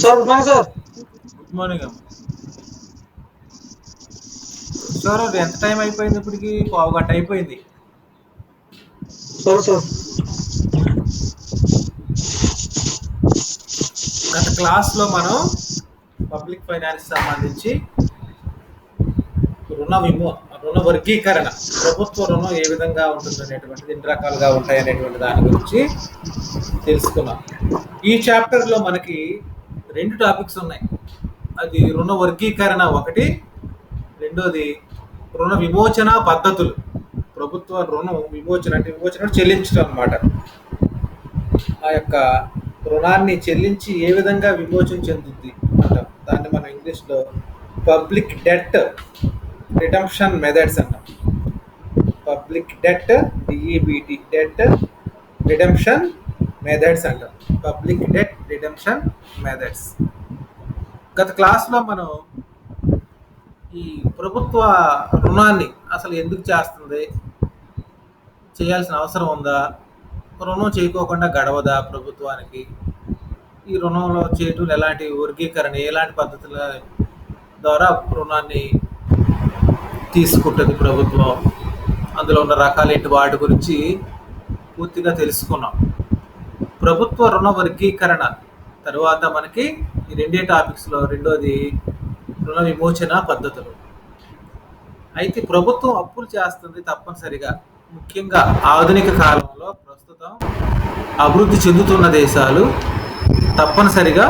Sir good morning sir. Good morning అమ్మ. Sir ఎంత time అయిపోయింది? ఇప్పటికి పావు గంట అయిపోయింది. సార్ సార్ గత క్లాస్లో మనం పబ్లిక్ ఫైనాన్స్ సంబంధించి రుణ వర్గీకరణ, ప్రభుత్వ రుణం ఏ విధంగా ఉంటుంది అనేటువంటిది, ఎన్ని రకాలుగా ఉంటాయి అనేటువంటి దాని గురించి తెలుసుకున్నాం. ఈ చాప్టర్లో మనకి 2 టాపిక్స్ ఉన్నాయి. అది రుణ వర్గీకరణ ఒకటి, రెండోది రుణ విమోచన పద్ధతులు. ప్రభుత్వ రుణం విమోచన అంటే చెల్లించడం అన్నమాట. ఆ యొక్క రుణాన్ని చెల్లించి ఏ విధంగా విమోచన చెందుద్ది అంటాం. దాన్ని మనం ఇంగ్లీష్లో పబ్లిక్ డెట్ రిడమ్షన్ మెథడ్స్ అంటాం. Public debt, DEBT, debt redemption methods అంటాం. Public debt redemption methods. గత క్లాస్లో మనం ఈ ప్రభుత్వ రుణాన్ని అసలు ఎందుకు చేస్తుంది, చేయాల్సిన అవసరం ఉందా, రుణం చేయకోకుండా గడవదా ప్రభుత్వానికి, ఈ రుణంలో చేయటం ఎలాంటి వర్గీకరణ, ఎలాంటి పద్ధతుల ద్వారా రుణాన్ని తీసుకుంటుంది ప్రభుత్వం, అందులో ఉన్న రకాలేంటి, వాటి గురించి పూర్తిగా తెలుసుకున్నాం. ప్రభుత్వ రుణ వర్గీకరణ తర్వాత మనకి ఈ 2 టాపిక్స్లో రెండోది రుణ విమోచన పద్ధతులు. అయితే ప్రభుత్వం అప్పులు చేస్తుంది తప్పనిసరిగా, ముఖ్యంగా ఆధునిక కాలంలో ప్రస్తుతం అభివృద్ధి చెందుతున్న దేశాలు తప్పనిసరిగా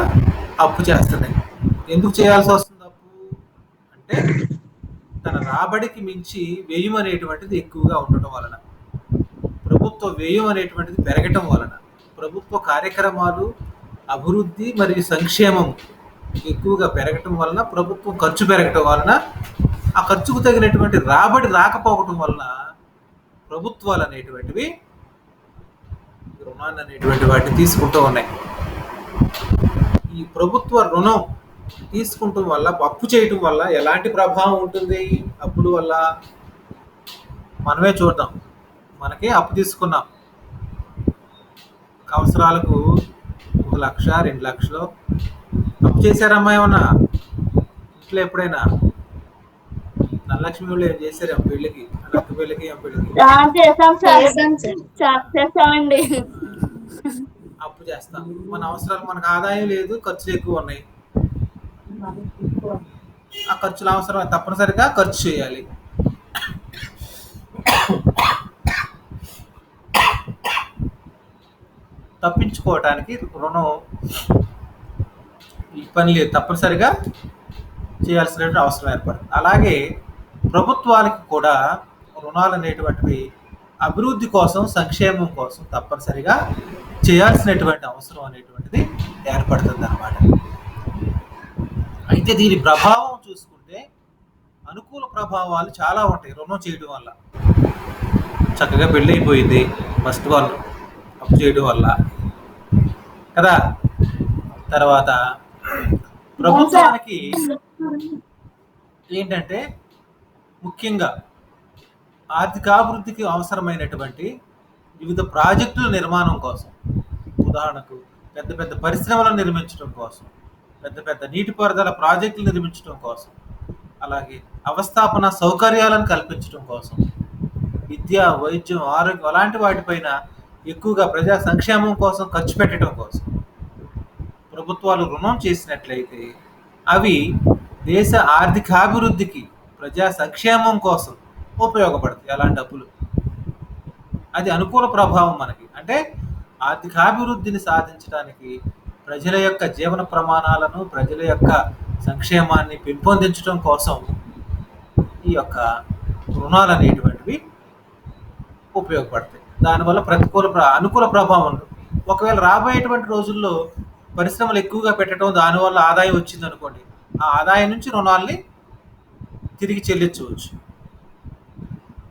అప్పు చేస్తున్నాయి. ఎందుకు చేయాల్సి వస్తుంది అప్పు అంటే, తన రాబడికి మించి వ్యయం అనేటువంటిది ఎక్కువగా ఉండటం వలన, ప్రభుత్వ వ్యయం అనేటువంటిది పెరగటం వలన, ప్రభుత్వ కార్యక్రమాలు అభివృద్ధి మరియు సంక్షేమం ఎక్కువగా పెరగటం వలన, ప్రభుత్వం ఖర్చు పెరగటం వలన, ఆ ఖర్చుకు తగినటువంటి రాబడి రాకపోవటం వలన ప్రభుత్వాలు అనేటువంటివి రుణాన్ని అనేటువంటి వాటిని తీసుకుంటూ ఉన్నాయి. ఈ ప్రభుత్వ రుణం తీసుకుంటం వల్ల, అప్పు చేయటం వల్ల ఎలాంటి ప్రభావం ఉంటుంది అప్పుల వల్ల మనమే చూద్దాం. మనకి అప్పు తీసుకున్నాం, అవసరాలకు 1 లక్ష 2 లక్షలు అప్పు చేశారమ్మా. ఏమన్నా ఇంట్లో ఎప్పుడైనా ధనలక్ష్మి వాళ్ళు ఏం చేశారు పెళ్ళికి, అక్క పెళ్ళికి, ఏం పెళ్ళికి చేసామండి. అప్పు చేస్తాం. మన అవసరాలు, మనకు ఆదాయం లేదు, ఖర్చులు ఎక్కువ ఉన్నాయి. ఆ ఖర్చులు అవసరం తప్పనిసరిగా ఖర్చు చేయాలి. తప్పించుకోవటానికి రుణం ఈ పని లేదు, తప్పనిసరిగా చేయాల్సినటువంటి అవసరం ఏర్పడుతుంది. అలాగే ప్రభుత్వానికి కూడా రుణాలు అనేటువంటివి అభివృద్ధి కోసం, సంక్షేమం కోసం తప్పనిసరిగా చేయాల్సినటువంటి అవసరం అనేటువంటిది ఏర్పడుతుంది అన్నమాట. అయితే దీని ప్రభావం చూసుకుంటే అనుకూల ప్రభావాలు చాలా ఉంటాయి రుణం చేయడం వల్ల. చక్కగా పెళ్ళి అయిపోయింది ఫస్ట్ వాళ్ళు అప్పు చేయడం వల్ల కదా. తర్వాత ప్రభుత్వానికి ఏంటంటే, ముఖ్యంగా ఆర్థికాభివృద్ధికి అవసరమైనటువంటి వివిధ ప్రాజెక్టుల నిర్మాణం కోసం, ఉదాహరణకు పెద్ద పెద్ద పరిశ్రమలను నిర్మించడం కోసం, పెద్ద పెద్ద నీటిపారుదల ప్రాజెక్టులు నిర్మించడం కోసం, అలాగే అవస్థాపన సౌకర్యాలను కల్పించడం కోసం, విద్య, వైద్యం, ఆరోగ్యం అలాంటి వాటిపైన ఎక్కువగా ప్రజా సంక్షేమం కోసం ఖర్చు పెట్టడం కోసం ప్రభుత్వాలు రుణం చేసినట్లయితే అవి దేశ ఆర్థికాభివృద్ధికి, ప్రజా సంక్షేమం కోసం ఉపయోగపడతాయి. అలాంటి డబ్బులు అది అనుకూల ప్రభావం మనకి. అంటే ఆర్థికాభివృద్ధిని సాధించడానికి, ప్రజల యొక్క జీవన ప్రమాణాలను, ప్రజల యొక్క సంక్షేమాన్ని పెంపొందించడం కోసం ఈ యొక్క రుణాలు అనేటువంటివి ఉపయోగపడతాయి. దానివల్ల అనుకూల ప్రభావం ఉంటుంది. ఒకవేళ రాబోయేటువంటి రోజుల్లో పరిశ్రమలు ఎక్కువగా పెట్టడం, దానివల్ల ఆదాయం వచ్చింది అనుకోండి, ఆ ఆదాయం నుంచి రుణాలని తిరిగి చెల్లించవచ్చు.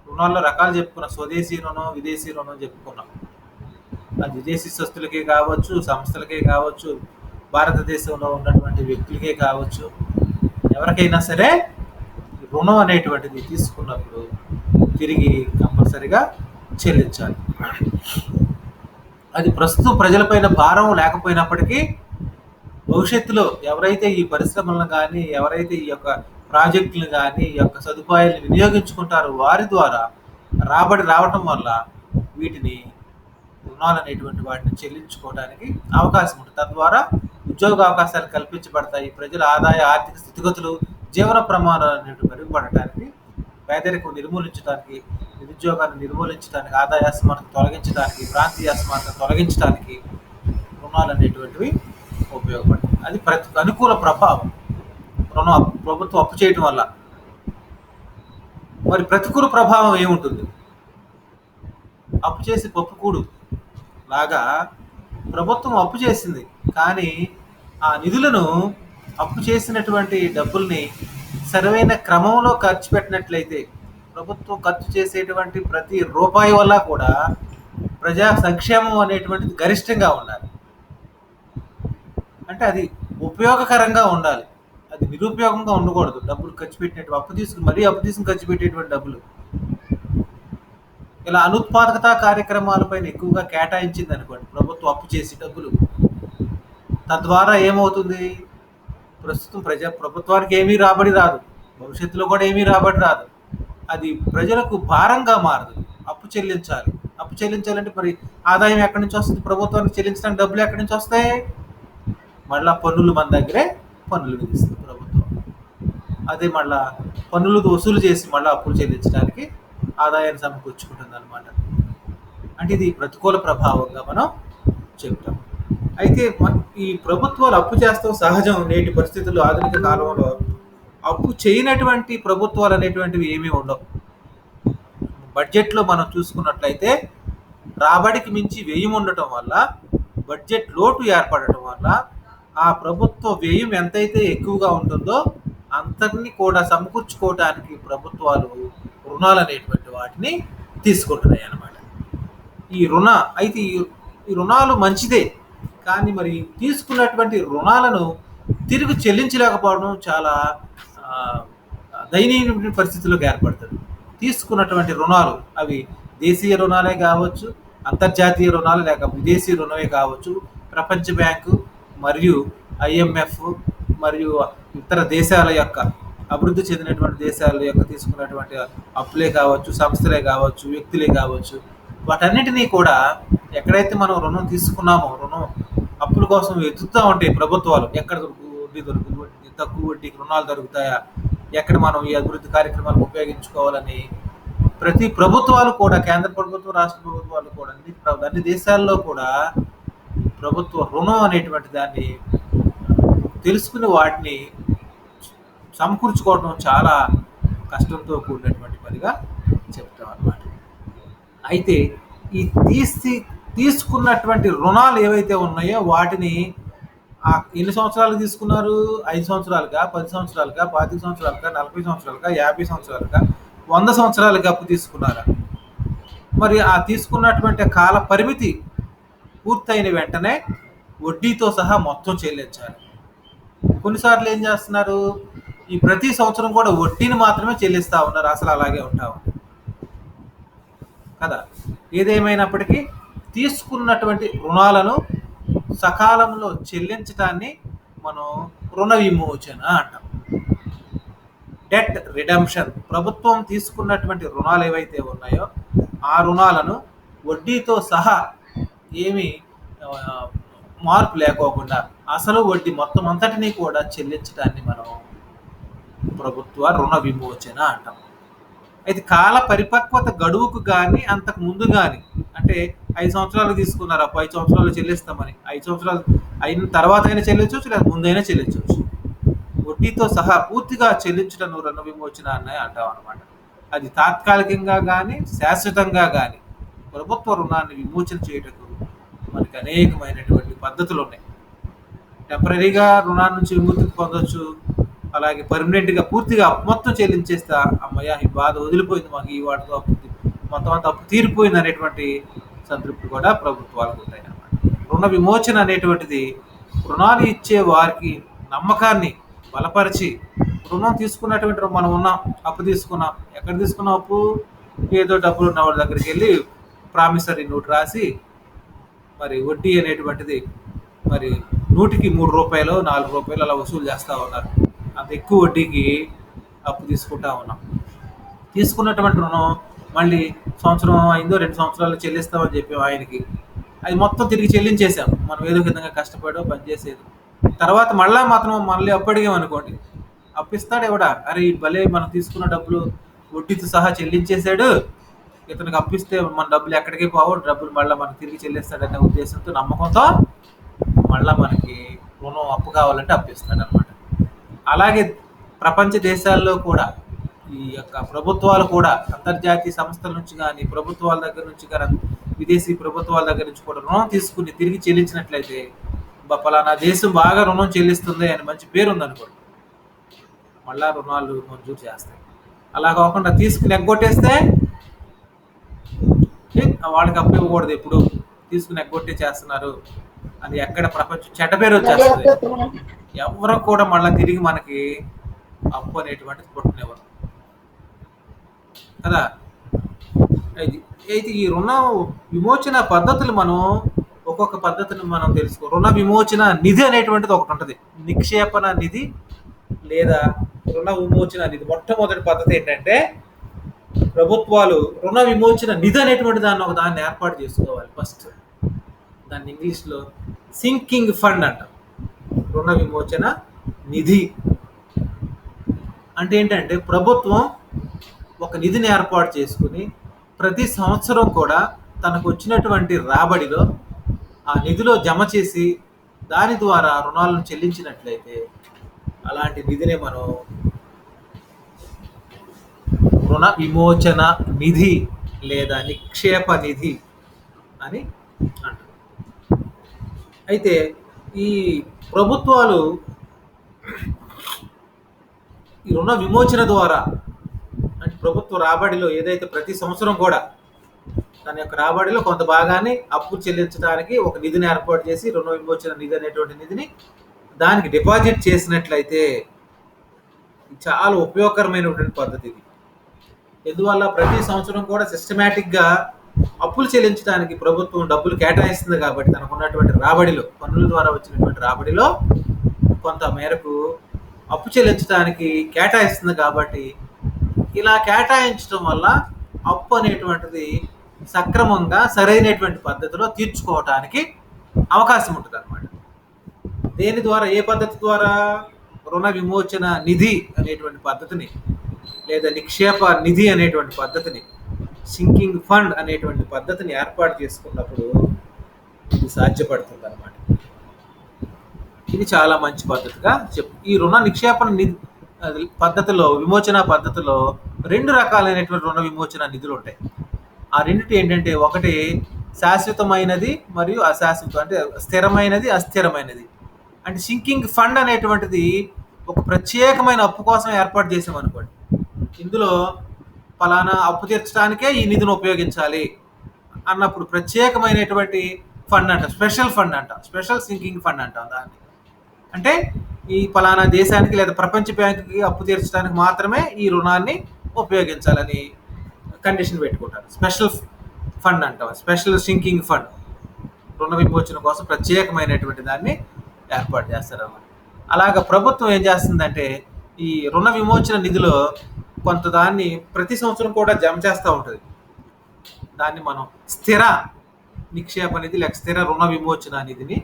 రుణాల్లో రకాలు చెప్పుకున్నాం, స్వదేశీ రుణం, విదేశీ రుణం చెప్పుకున్నాం. అది విదేశీ సంస్థలకే కావచ్చు, సంస్థలకే కావచ్చు, భారతదేశంలో ఉన్నటువంటి వ్యక్తులకే కావచ్చు, ఎవరికైనా సరే రుణం అనేటువంటిది తీసుకున్నప్పుడు తిరిగి కంపల్సరిగా చెల్లించాలి. అది ప్రస్తుతం ప్రజలపైన భారం లేకపోయినప్పటికీ భవిష్యత్తులో ఎవరైతే ఈ పరిశ్రమలను కానీ, ఎవరైతే ఈ యొక్క ప్రాజెక్టులు కానీ, ఈ యొక్క సదుపాయాలను వినియోగించుకుంటారో వారి ద్వారా రాబడి రావటం వల్ల వీటిని రుణాలు అనేటువంటి వాటిని చెల్లించుకోవడానికి అవకాశం ఉంటుంది. తద్వారా ఉద్యోగ అవకాశాలు కల్పించబడతాయి. ప్రజల ఆదాయ ఆర్థిక స్థితిగతులు, జీవన ప్రమాణాలు అనేవి మెరుగుపడటానికి, పేదరికం నిర్మూలించడానికి, నిరుద్యోగాన్ని నిర్మూలించడానికి, ఆదాయ అసమానత తొలగించడానికి, ప్రాంతీయ అసమానత తొలగించడానికి రుణాలు అనేటువంటివి ఉపయోగపడతాయి. అది అనుకూల ప్రభావం ప్రభుత్వం అప్పు చేయటం వల్ల. మరి ప్రతికూల ప్రభావం ఏముంటుంది? అప్పు చేసి పప్పుకూడు లాగా ప్రభుత్వం అప్పు చేసింది, కానీ ఆ నిధులను, అప్పు చేసినటువంటి డబ్బుల్ని సరైన క్రమంలో ఖర్చు పెట్టినట్లయితే, ప్రభుత్వం ఖర్చు చేసేటువంటి ప్రతి రూపాయి వల్ల కూడా ప్రజా సంక్షేమం అనేటువంటిది గరిష్టంగా ఉండాలి. అంటే అది ఉపయోగకరంగా ఉండాలి, అది నిరుపయోగంగా ఉండకూడదు. డబ్బులు ఖర్చు పెట్టినట్టు అప్పు తీసుకుని ఖర్చు పెట్టేటువంటి డబ్బులు ఇలా అనుత్పాదకత కార్యక్రమాలపైన ఎక్కువగా కేటాయించింది అనుకోండి ప్రభుత్వం అప్పు చేసి డబ్బులు, తద్వారా ఏమవుతుంది? ప్రస్తుతం ప్రభుత్వానికి ఏమీ రాబడి రాదు, భవిష్యత్తులో కూడా ఏమీ రాబడి రాదు. అది ప్రజలకు భారంగా మారదు. అప్పు చెల్లించాలంటే మరి ఆదాయం ఎక్కడి నుంచి వస్తుంది? ప్రభుత్వానికి చెల్లించడానికి డబ్బులు ఎక్కడి నుంచి వస్తాయి? మళ్ళా పన్నులు మన దగ్గరే పన్నులు విధిస్తుంది ప్రభుత్వం. అదే మళ్ళా పన్నులు వసూలు చేసి మళ్ళీ అప్పులు చెల్లించడానికి ఆదాయాన్ని సమకూర్చుకుంటుంది అనమాట. అంటే ఇది ప్రతికూల ప్రభావంగా మనం చెప్తాం. అయితే ఈ ప్రభుత్వాలు అప్పు చేస్తాం సహజం. నేటి పరిస్థితుల్లో, ఆధునిక కాలంలో అప్పు చేయనటువంటి ప్రభుత్వాలు అనేటువంటివి ఏమీ ఉండవు. బడ్జెట్లో మనం చూసుకున్నట్లయితే రాబడికి మించి వ్యయం ఉండటం వల్ల, బడ్జెట్ లోటు ఏర్పడటం వల్ల ఆ ప్రభుత్వ వ్యయం ఎంతైతే ఎక్కువగా ఉంటుందో అంతటిని కూడా సమకూర్చుకోవడానికి ప్రభుత్వాలు రుణాలు అనేటువంటి వాటిని తీసుకుంటున్నాయి అన్నమాట. అయితే ఈ రుణాలు మంచిదే, కానీ మరి తీసుకున్నటువంటి రుణాలను తిరిగి చెల్లించలేకపోవడం చాలా దయనీయమైన పరిస్థితుల్లోకి ఏర్పడుతుంది. తీసుకున్నటువంటి రుణాలు అవి దేశీయ రుణాలే కావచ్చు, అంతర్జాతీయ రుణాలు లేక విదేశీ రుణమే కావచ్చు, ప్రపంచ బ్యాంకు మరియు IMF మరియు ఇతర దేశాల యొక్క, అభివృద్ధి చెందినటువంటి దేశాల యొక్క తీసుకున్నటువంటి అప్పులే కావచ్చు, సంస్థలే కావచ్చు, వ్యక్తులే కావచ్చు, వాటన్నిటినీ కూడా ఎక్కడైతే మనం రుణం తీసుకున్నామో, అప్పుల కోసం వెతుకుతూ ఉంటాయి ప్రభుత్వాలు. ఎక్కడ వడ్డీ దొరుకుతుంది, తక్కువ వడ్డీకి రుణాలు దొరుకుతాయా, ఎక్కడ మనం ఈ అభివృద్ధి కార్యక్రమాలు ఉపయోగించుకోవాలని ప్రతి ప్రభుత్వాలు కూడా, కేంద్ర ప్రభుత్వం, రాష్ట్ర ప్రభుత్వాలు కూడా, అన్ని దేశాల్లో కూడా ప్రభుత్వ రుణం అనేటువంటి దాన్ని తెలుసుకుని వాటిని సమకూర్చుకోవడం చాలా కష్టంతో కూడినటువంటి పనిగా చెప్తాం అన్నమాట. అయితే ఈ తీసుకున్నటువంటి రుణాలు ఏవైతే ఉన్నాయో వాటిని ఎన్ని సంవత్సరాలు తీసుకున్నారు? 5 సంవత్సరాలుగా, 10 సంవత్సరాలుగా, 25 సంవత్సరాలుగా, 40 సంవత్సరాలుగా, 50 సంవత్సరాలుగా, 100 సంవత్సరాలుగా అప్పు తీసుకున్నారా? మరి ఆ తీసుకున్నటువంటి కాల పరిమితి పూర్తయిన వెంటనే వడ్డీతో సహా మొత్తం చెల్లించాలి. కొన్నిసార్లు ఏం చేస్తున్నారు? ఈ ప్రతి సంవత్సరం కూడా వడ్డీని మాత్రమే చెల్లిస్తూ ఉన్నారు. అసలు అలాగే ఉంటా ఉంది కదా. ఏదేమైనప్పటికీ తీసుకున్నటువంటి రుణాలను సకాలంలో చెల్లించడాన్ని మనం రుణ విమోచన అంటాం. Debt redemption. ప్రభుత్వం తీసుకున్నటువంటి రుణాలు ఏవైతే ఉన్నాయో ఆ రుణాలను వడ్డీతో సహా ఏమీ మార్పు లేకోకుండా అసలు వడ్డీ మొత్తం అంతటినీ కూడా చెల్లించడాన్ని మనం ప్రభుత్వ రుణ విమోచన అంటాం. అయితే కాల పరిపక్వత గడువుకు కానీ అంతకు ముందు కానీ, అంటే 5 సంవత్సరాలు తీసుకున్నారు, 5 సంవత్సరాలు చెల్లిస్తామని, 5 సంవత్సరాలు అయిన తర్వాత అయినా చెల్లించవచ్చు, లేదా ముందైనా చెల్లించవచ్చు. వడ్డీతో సహా పూర్తిగా చెల్లించడం రుణ విమోచన అని అంటాం అనమాట. అది తాత్కాలికంగా కానీ శాశ్వతంగా కానీ ప్రభుత్వ రుణాన్ని విమోచన చేయటకు మనకి అనేకమైనటువంటి పద్ధతులు ఉన్నాయి. టెంపరీగా రుణాన్ని నుంచి విముక్తి పొందొచ్చు, అలాగే పర్మనెంట్గా పూర్తిగా మొత్తం చెల్లించేస్తా, అమ్మయ్య ఈ బాధ వదిలిపోయింది, మాకు ఈ వాటితో మొత్తం అంత అప్పు తీరిపోయింది అనేటువంటి సంతృప్తి కూడా ప్రభుత్వాలకు ఉంటాయి అన్నమాట. రుణ విమోచన అనేటువంటిది రుణాలు ఇచ్చే వారికి నమ్మకాన్ని బలపరిచి, రుణం తీసుకున్నటువంటి మనం ఉన్నాం, అప్పు తీసుకున్నాం, ఎక్కడ తీసుకున్నాం అప్పు? ఏదో డబ్బులు ఉన్న వాళ్ళ దగ్గరికి వెళ్ళి ప్రామిసరీ నోట్ రాసి మరి వడ్డీ అనేటువంటిది మరి నూటికి రూ. 3, రూ. 4 అలా వసూలు చేస్తూ ఉన్నారు. అంత ఎక్కువ వడ్డీకి అప్పు తీసుకుంటా ఉన్నాం. తీసుకున్నటువంటి రుణం మళ్ళీ సంవత్సరం అయిందో 2 సంవత్సరాలు చెల్లిస్తామని చెప్పాం ఆయనకి. అది మొత్తం తిరిగి చెల్లించేసాం. మనం ఏదో విధంగా కష్టపడో పనిచేసేది. తర్వాత మళ్ళీ అప్పు అడిగామనుకోండి, అప్పిస్తాడు ఎవడా? అరే ఈ భలే మనం తీసుకున్న డబ్బులు వడ్డీతో సహా చెల్లించేశాడు, ఇతనికి అప్పిస్తే మన డబ్బులు ఎక్కడికి పోవు, డబ్బులు మళ్ళీ మనకు తిరిగి చెల్లిస్తాడనే ఉద్దేశంతో, నమ్మకంతో మళ్ళీ మనకి రుణం అప్పు కావాలంటే అప్పిస్తాడు అనమాట. అలాగే ప్రపంచ దేశాల్లో కూడా ఈ యొక్క ప్రభుత్వాలు కూడా అంతర్జాతీయ సంస్థల నుంచి కానీ, ప్రభుత్వాల దగ్గర నుంచి కానీ, విదేశీ ప్రభుత్వాల దగ్గర నుంచి కూడా రుణం తీసుకుని తిరిగి చెల్లించినట్లయితే, పలానా దేశం బాగా రుణం చెల్లిస్తుంది అని మంచి పేరు ఉందనుకోండి, మళ్ళా రుణాలు మంజూరు చేస్తాయి. అలా కాకుండా తీసుకుని ఎగ్గొట్టేస్తే వాళ్ళకి అప్పు ఇవ్వకూడదు, ఎప్పుడు తీసుకుని ఎగ్గొట్టే చేస్తున్నారు అని ఎక్కడ ప్రపంచం చెడ్డ పేరు వచ్చేస్తుంది. ఎవరు కూడా మళ్ళీ తిరిగి మనకి అప్పు అనేటువంటిది పుట్టనివ్వరు కదా. అయితే ఈ రుణ విమోచన పద్ధతులు మనం ఒక్కొక్క పద్ధతిని మనం తెలుసుకో. రుణ విమోచన నిధి అనేటువంటిది ఒకటి ఉంటుంది, నిక్షేపణ నిధి లేదా రుణ విమోచన నిధి. మొట్టమొదటి పద్ధతి ఏంటంటే, ప్రభుత్వాలు రుణ విమోచన నిధి అనేటువంటి దాన్ని ఏర్పాటు చేసుకోవాలి ఫస్ట్. దాన్ని ఇంగ్లీష్లో సింకింగ్ ఫండ్ అంటాం. రుణ విమోచన నిధి అంటే ఏంటంటే, ప్రభుత్వం ఒక నిధిని ఏర్పాటు చేసుకుని ప్రతి సంవత్సరం కూడా తనకు వచ్చినటువంటి రాబడిలో ఆ నిధిలో జమ చేసి దాని ద్వారా రుణాలను చెల్లించినట్లయితే అలాంటి నిధిని మనం రుణ విమోచన నిధి లేదా నిక్షేప నిధి అని అంటారు. అయితే ఈ ప్రభుత్వాలు ఈ రుణ విమోచన ద్వారా, అంటే ప్రభుత్వ రాబడిలో ఏదైతే ప్రతి సంవత్సరం కూడా దాని యొక్క రాబడిలో కొంత భాగాన్ని అప్పు చెల్లించడానికి ఒక నిధిని ఏర్పాటు చేసి, రుణ విమోచన నిధి అనేటువంటి నిధిని దానికి డిపాజిట్ చేసినట్లయితే చాలా ఉపయోగకరమైనటువంటి పద్ధతి ఇది. ఎందువల్ల ప్రతి సంవత్సరం కూడా సిస్టమేటిక్గా అప్పులు చెల్లించడానికి ప్రభుత్వం డబ్బులు కేటాయిస్తుంది కాబట్టి, తనకు ఉన్నటువంటి రాబడిలో, పన్నుల ద్వారా వచ్చినటువంటి రాబడిలో కొంత మేరకు అప్పు చెల్లించడానికి కేటాయిస్తుంది కాబట్టి, ఇలా కేటాయించడం వల్ల అప్పు అనేటువంటిది సక్రమంగా సరైనటువంటి పద్ధతిలో తీర్చుకోవటానికి అవకాశం ఉంటుంది అన్నమాట. దేని ద్వారా, ఏ పద్ధతి ద్వారా? రుణ విమోచన నిధి అనేటువంటి పద్ధతిని లేదా నిక్షేప నిధి అనేటువంటి పద్ధతిని, సింకింగ్ ఫండ్ అనేటువంటి పద్ధతిని ఏర్పాటు చేసుకున్నప్పుడు ఇది సాధ్యపడుతుంది అన్నమాట. ఇది చాలా మంచి పద్ధతిగా ఈ రుణ నిక్షేపణ నిధి పద్ధతిలో, విమోచన పద్ధతిలో 2 రకాలైనటువంటి రుణ విమోచన నిధులు ఉంటాయి. ఆ రెండిటి ఏంటంటే, ఒకటి శాశ్వతమైనది మరియు అశాశ్వతం, అంటే స్థిరమైనది, అస్థిరమైనది. అంటే సింకింగ్ ఫండ్ అనేటువంటిది ఒక ప్రత్యేకమైన అప్పు కోసం ఏర్పాటు చేసామనుకోండి, ఇందులో ఫలానా అప్పు తీర్చడానికే ఈ నిధిని ఉపయోగించాలి అన్నప్పుడు ప్రత్యేకమైనటువంటి ఫండ్ అంటాం, స్పెషల్ ఫండ్ అంటాం, స్పెషల్ సింకింగ్ ఫండ్ అంటాం దాన్ని. అంటే ఈ ఫలానా దేశానికి లేదా ప్రపంచ బ్యాంకుకి అప్పు తీర్చడానికి మాత్రమే ఈ రుణాన్ని ఉపయోగించాలని కండిషన్ పెట్టుకుంటారు. స్పెషల్ ఫండ్ అంటాం, స్పెషల్ సింకింగ్ ఫండ్. రుణ విమోచన కోసం ప్రత్యేకమైనటువంటి దాన్ని ఏర్పాటు చేస్తారన్నమాట. అలాగ ప్రభుత్వం ఏం చేస్తుందంటే, ఈ రుణ విమోచన నిధిలో కొంత దాన్ని ప్రతి సంవత్సరం కూడా జమ చేస్తూ ఉంటుంది. దాన్ని మనం స్థిర నిక్షేప నిధి లేక స్థిర రుణ విమోచన నిధిని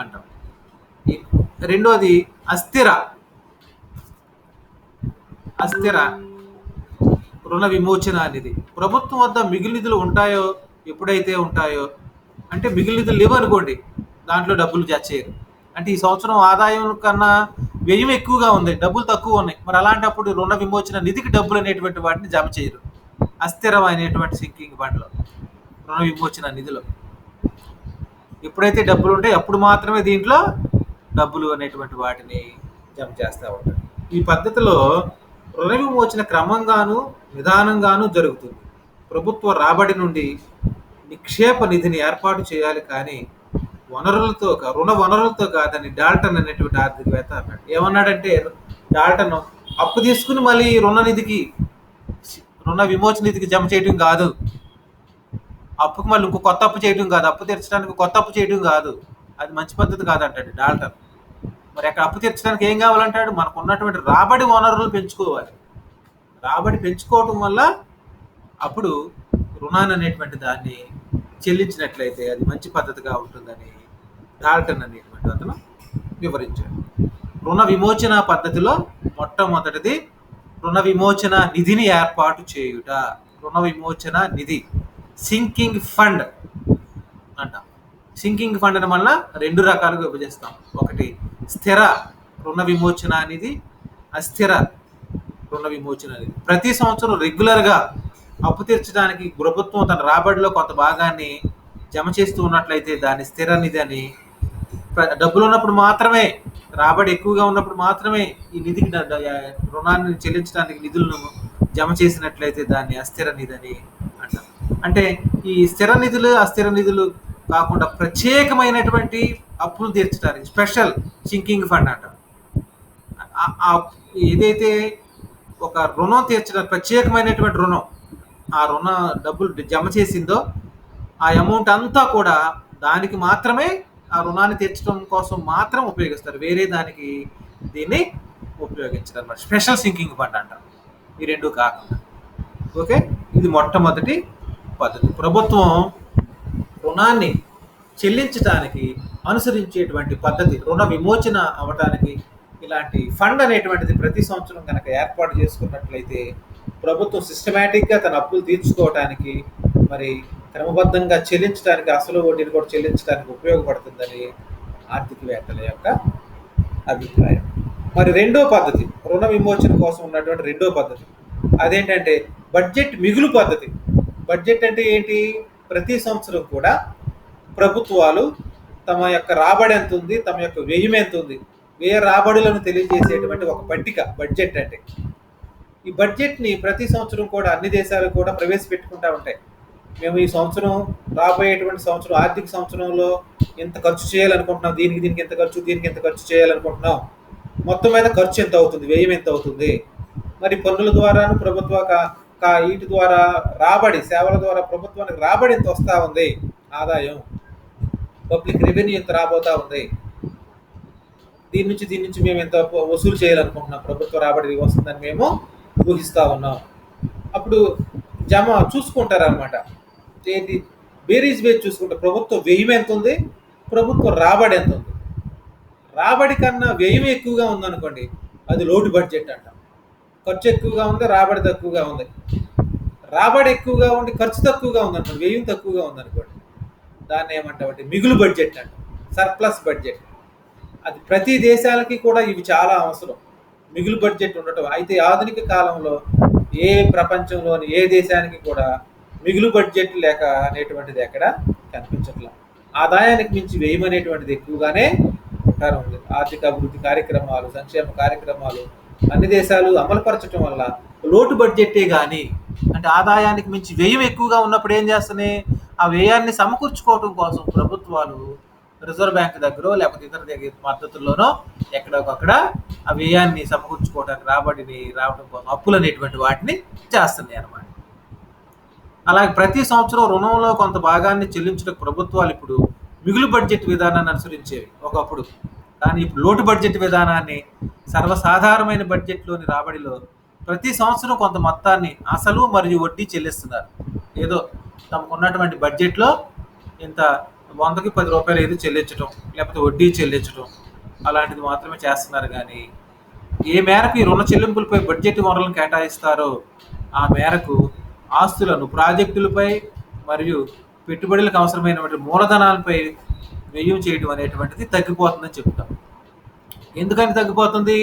అంటాం. రెండోది అస్థిర రుణ విమోచన నిధి. ప్రభుత్వం వద్ద మిగిలిన నిధులు ఉంటాయో, ఎప్పుడైతే ఉంటాయో, అంటే మిగిలిన నిధులు లేవనుకోండి, దాంట్లో డబ్బులు జమ చేయరు. అంటే ఈ సంవత్సరం ఆదాయం కన్నా వ్యయం ఎక్కువగా ఉంది, డబ్బులు తక్కువ ఉన్నాయి, మరి అలాంటప్పుడు రుణ విమోచన నిధికి డబ్బులు అనేటువంటి వాటిని జమ చేయరు. అస్థిరమైనటువంటి సింకింగ్ ఫండ్లో, రుణ విమోచన నిధిలో ఎప్పుడైతే డబ్బులు ఉంటాయో అప్పుడు మాత్రమే దీంట్లో డబ్బులు అనేటువంటి వాటిని జమ చేస్తూ ఉంటారు. ఈ పద్ధతిలో రుణ విమోచన క్రమంగాను నిదానంగాను జరుగుతుంది. ప్రభుత్వ రాబడి నుండి నిక్షేప నిధిని ఏర్పాటు చేయాలి, కానీ రుణ వనరులతో కాదని డాల్టన్ అనేటువంటి ఆర్థికవేత్త అన్నాడు. ఏమన్నాడంటే, డాల్టన్ అప్పు తీసుకుని మళ్ళీ రుణ విమోచన నిధికి జమ చేయడం కాదు, అప్పుకి మళ్ళీ ఇంకో కొత్త అప్పు చేయడం కాదు, అప్పు తీర్చడానికి కొత్త అప్పు చేయడం కాదు, అది మంచి పద్ధతి కాదంటాడు డాల్టన్. మరి అక్కడ అప్పు తీర్చడానికి ఏం కావాలంటాడు? మనకు ఉన్నటువంటి రాబడి వనరులు పెంచుకోవాలి. రాబడి పెంచుకోవటం వల్ల అప్పుడు రుణాన్ని అనేటువంటి దాన్ని చెల్లించినట్లయితే అది మంచి పద్ధతిగా ఉంటుందని డాల్టన్ అనేటువంటి అతను వివరించాడు. రుణ విమోచన పద్ధతిలో మొట్టమొదటిది రుణ విమోచన నిధిని ఏర్పాటు చేయుట. రుణ విమోచన నిధి, సింకింగ్ ఫండ్ అంటాం. సింకింగ్ ఫండ్ వల్ల 2 రకాలుగా విభజిస్తాం. ఒకటి స్థిర రుణ విమోచన నిధి, అస్థిర రుణ విమోచన నిధి. ప్రతి సంవత్సరం రెగ్యులర్గా అప్పు తీర్చడానికి ప్రభుత్వం తన రాబడిలో కొంత భాగాన్ని జమ చేస్తూ ఉన్నట్లయితే దాన్ని స్థిర నిధి అని, డబ్బులు ఉన్నప్పుడు మాత్రమే, రాబడి ఎక్కువగా ఉన్నప్పుడు మాత్రమే ఈ నిధికి రుణాన్ని చెల్లించడానికి నిధులను జమ చేసినట్లయితే దాన్ని అస్థిర నిధి అని అంటాం. అంటే ఈ స్థిర నిధులు అస్థిర నిధులు కాకుండా ప్రత్యేకమైనటువంటి అప్పులు తీర్చడానికి స్పెషల్ సింకింగ్ ఫండ్ అంటాం. ఏదైతే ఒక రుణం తీర్చడానికి ప్రత్యేకమైనటువంటి రుణం, ఆ రుణ డబ్బులు జమ చేసిందో ఆ అమౌంట్ అంతా కూడా దానికి మాత్రమే, ఆ రుణాన్ని తీర్చడం కోసం మాత్రం ఉపయోగిస్తారు. వేరే దానికి దీన్ని ఉపయోగించరు అన్నమాట. స్పెషల్ సింకింగ్ ఫండ్ అంటారు. ఈ 2 కాకుండా. ఓకే, ఇది మొట్టమొదటి పద్ధతి. ప్రభుత్వం రుణాన్ని చెల్లించడానికి అనుసరించేటువంటి పద్ధతి రుణ విమోచన అవ్వటానికి ఇలాంటి ఫండ్ అనేటువంటిది ప్రతి సంవత్సరం కనుక ఏర్పాటు చేసుకున్నట్లయితే ప్రభుత్వం సిస్టమేటిక్గా తన అప్పులు తీర్చుకోవటానికి, మరి క్రమబద్ధంగా చెల్లించడానికి, అసలు వడ్డీని కూడా చెల్లించడానికి ఉపయోగపడుతుందని ఆర్థికవేత్తల యొక్క అభిప్రాయం. మరి రెండో పద్ధతి, రుణ విమోచన కోసం ఉన్నటువంటి రెండో పద్ధతి అదేంటంటే బడ్జెట్ మిగులు పద్ధతి. బడ్జెట్ అంటే ఏంటి? ప్రతి సంవత్సరం కూడా ప్రభుత్వాలు తమ యొక్క రాబడి ఎంత ఉంది, తమ యొక్క వ్యయం ఎంత ఉంది, వ్యయ రాబడులను తెలియజేసేటువంటి ఒక పట్టిక బడ్జెట్ అంటే. ఈ బడ్జెట్ని ప్రతి సంవత్సరం కూడా అన్ని దేశాలు కూడా ప్రవేశపెట్టుకుంటూ ఉంటాయి. మేము ఈ సంవత్సరం, రాబోయేటువంటి సంవత్సరం, ఆర్థిక సంవత్సరంలో ఇంత ఖర్చు చేయాలనుకుంటున్నాం, దీనికి ఇంత ఖర్చు, దీనికి ఇంత ఖర్చు చేయాలనుకుంటున్నాం, మొత్తం మీద ఖర్చు ఎంత అవుతుంది, వ్యయం ఎంత అవుతుంది, మరి పన్నుల ద్వారాను ప్రభుత్వ వీటి ద్వారా రాబడి, సేవల ద్వారా ప్రభుత్వానికి రాబడి ఎంత వస్తూ ఉంది, ఆదాయం, పబ్లిక్ రెవెన్యూ ఎంత రాబోతా ఉంది, దీని నుంచి మేము ఎంత వసూలు చేయాలనుకుంటున్నాం, ప్రభుత్వ రాబడి వస్తుందని మేము ఊహిస్తూ ఉన్నాం. అప్పుడు జమ చూసుకుంటారనమాట. ఏంటి? బేరీజ్ వేసి చూసుకుంటారు. ప్రభుత్వ వ్యయం ఎంత ఉంది, ప్రభుత్వ రాబడి ఎంత ఉంది. రాబడి కన్నా వ్యయం ఎక్కువగా ఉందనుకోండి, అది లోటు బడ్జెట్ అంటాం. ఖర్చు ఎక్కువగా ఉంది, రాబడి తక్కువగా ఉంది. రాబడి ఎక్కువగా ఉండి ఖర్చు తక్కువగా ఉందనుకోండి, వ్యయం తక్కువగా ఉందనుకోండి, దాన్ని ఏమంటామంటే మిగులు బడ్జెట్ అంటాం, సర్ప్లస్ బడ్జెట్. అది ప్రతి దేశాలకి కూడా ఇవి చాలా అవసరం, మిగులు బడ్జెట్ ఉండటం. అయితే ఆధునిక కాలంలో ఏ ప్రపంచంలోని ఏ దేశానికి కూడా మిగులు బడ్జెట్ లేక అనేటువంటిది ఎక్కడ కనిపించట్లేదు. ఆదాయానికి మించి వ్యయం అనేటువంటిది ఎక్కువగానే ఉంది. ఆర్థిక అభివృద్ధి కార్యక్రమాలు, సంక్షేమ కార్యక్రమాలు అన్ని దేశాలు అమలుపరచడం వల్ల లోటు బడ్జెట్టే కానీ, అంటే ఆదాయానికి మించి వ్యయం ఎక్కువగా ఉన్నప్పుడు ఏం చేస్తున్నాయి, ఆ వ్యయాన్ని సమకూర్చుకోవడం కోసం ప్రభుత్వాలు రిజర్వ్ బ్యాంక్ దగ్గర లేకపోతే ఇతర దగ్గర పద్ధతుల్లోనో ఎక్కడొకక్కడ ఆ వ్యయాన్ని సమకూర్చుకోవడానికి, రాబడిని రావడం కోసం అప్పులు అనేటువంటి వాటిని చేస్తున్నాయి అన్నమాట. అలాగే ప్రతి సంవత్సరం రుణంలో కొంత భాగాన్ని చెల్లించడానికి ప్రభుత్వాలు ఇప్పుడు మిగులు బడ్జెట్ విధానాన్ని అనుసరించేవి ఒకప్పుడు. కానీ ఇప్పుడు లోటు బడ్జెట్ విధానాన్ని, సర్వసాధారణమైన బడ్జెట్లోని రాబడిలో ప్రతి సంవత్సరం కొంత మొత్తాన్ని అసలు మరియు వడ్డీ చెల్లిస్తున్నారు. ఏదో తమకు ఉన్నటువంటి బడ్జెట్లో ఇంత 100కి 10 రూపాయలు ఏదో చెల్లించడం, లేకపోతే వడ్డీ చెల్లించడం, అలాంటిది మాత్రమే చేస్తున్నారు. కానీ ఏ మేరకు ఈ రుణ చెల్లింపులపై బడ్జెట్ వనరులను కేటాయిస్తారో ఆ మేరకు ఆస్తులను, ప్రాజెక్టులపై మరియు పెట్టుబడులకు అవసరమైనటువంటి మూలధనాలపై వ్యయం చేయడం అనేటువంటిది తగ్గిపోతుందని చెప్తాం. ఎందుకని తగ్గిపోతుంది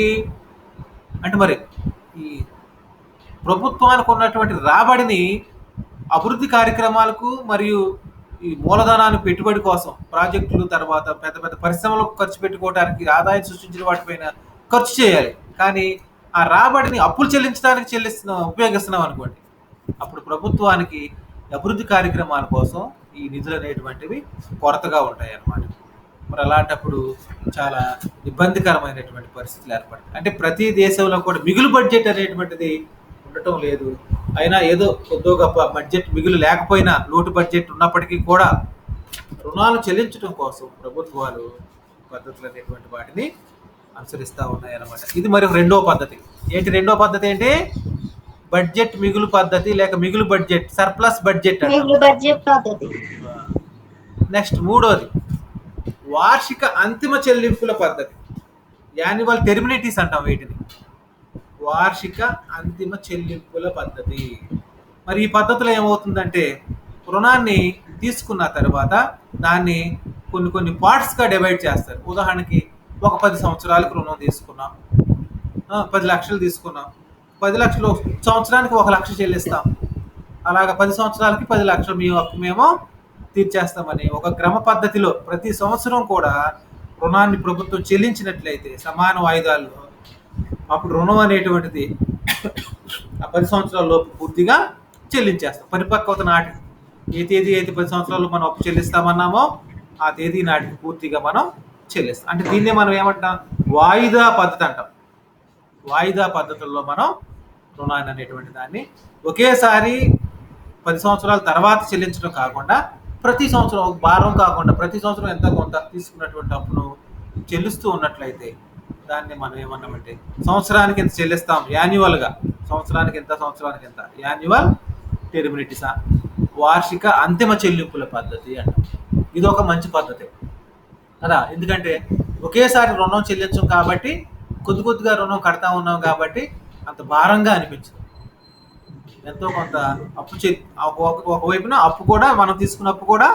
అంటే, మరి ఈ ప్రభుత్వానికి ఉన్నటువంటి రాబడిని అభివృద్ధి కార్యక్రమాలకు మరియు ఈ మూలధనాన్ని పెట్టుబడి కోసం, ప్రాజెక్టులు, తర్వాత పెద్ద పెద్ద పరిశ్రమలకు ఖర్చు పెట్టుకోవడానికి, ఆదాయం సృష్టించిన వాటిపైన ఖర్చు చేయాలి. కానీ ఆ రాబడిని అప్పులు చెల్లించడానికి ఉపయోగిస్తున్నాం అనుకోండి, అప్పుడు ప్రభుత్వానికి అభివృద్ధి కార్యక్రమాల కోసం ఈ నిధులు అనేటువంటివి కొరతగా ఉంటాయి అన్నమాట. మరి అలాంటప్పుడు చాలా ఇబ్బందికరమైనటువంటి పరిస్థితులు ఏర్పడతాయి. అంటే ప్రతి దేశంలో కూడా మిగులు బడ్జెట్ అనేటువంటిది ఉండటం లేదు. అయినా ఏదో కొద్దో గొప్ప బడ్జెట్ మిగులు లేకపోయినా, లోటు బడ్జెట్ ఉన్నప్పటికీ కూడా రుణాలు చెల్లించడం కోసం ప్రభుత్వాలు పద్ధతులు అనేటువంటి వాటిని అనుసరిస్తూ ఉన్నాయన్నమాట. ఇది మరి రెండో పద్ధతి. రెండో పద్ధతి ఏంటి? బడ్జెట్ మిగులు పద్ధతి, లేక మిగులు బడ్జెట్, సర్ప్లస్ బడ్జెట్. నెక్స్ట్ మూడోది వార్షిక అంతిమ చెల్లింపుల పద్ధతి, యాన్యువల్ టెర్మినిటీస్ అంటాం వీటిని. వార్షిక అంతిమ చెల్లింపుల పద్ధతి. మరి ఈ పద్ధతిలో ఏమవుతుందంటే రుణాన్ని తీసుకున్న తర్వాత దాన్ని కొన్ని పార్ట్స్గా డివైడ్ చేస్తారు. ఉదాహరణకి ఒక 10 సంవత్సరాలకు రుణం తీసుకున్నాం, 10 లక్షలు తీసుకున్నాం, 10 లక్షలు సంవత్సరానికి 1 లక్ష చెల్లిస్తాం. అలాగ 10 సంవత్సరాలకి 10 లక్షలు మేము తీర్చేస్తామని ఒక క్రమ పద్ధతిలో ప్రతి సంవత్సరం కూడా రుణాన్ని ప్రభుత్వం చెల్లించినట్లయితే సమాన వాయిదాల్లో అప్పుడు రుణం అనేటువంటిది ఆ 10 సంవత్సరాల లోపు పూర్తిగా చెల్లించేస్తాం. పరిపక్వత నాటికి ఏ తేదీ అయితే 10 సంవత్సరాలు మనం అప్పు చెల్లిస్తామన్నామో ఆ తేదీ నాటికి పూర్తిగా మనం చెల్లిస్తాం. అంటే దీన్నే మనం ఏమంటాం? వాయిదా పద్ధతి అంటాం. వాయిదా పద్ధతుల్లో మనం రుణాన్ని అనేటువంటి దాన్ని ఒకేసారి 10 సంవత్సరాల తర్వాత చెల్లించడం కాకుండా ప్రతి సంవత్సరం భారం కాకుండా ప్రతి సంవత్సరం ఎంత కొంత తీసుకున్నటువంటి అప్పును చెల్లిస్తూ ఉన్నట్లయితే దాన్ని మనం ఏమన్నామంటే సంవత్సరానికి ఎంత చెల్లిస్తాం, యాన్యువల్గా సంవత్సరానికి ఎంత యాన్యువల్ టెర్మినిటీస్, వార్షిక అంతిమ చెల్లింపుల పద్ధతి అంటాం. ఇది ఒక మంచి పద్ధతి కదా. ఎందుకంటే ఒకేసారి రుణం చెల్లించం కాబట్టి కొద్దిగా రుణం కడతా ఉన్నాం కాబట్టి అంత భారంగా అనిపించదు. ఎంతో కొంత అప్పు ఒకవైపున అప్పు కూడా మనం తీసుకున్న అప్పు కూడా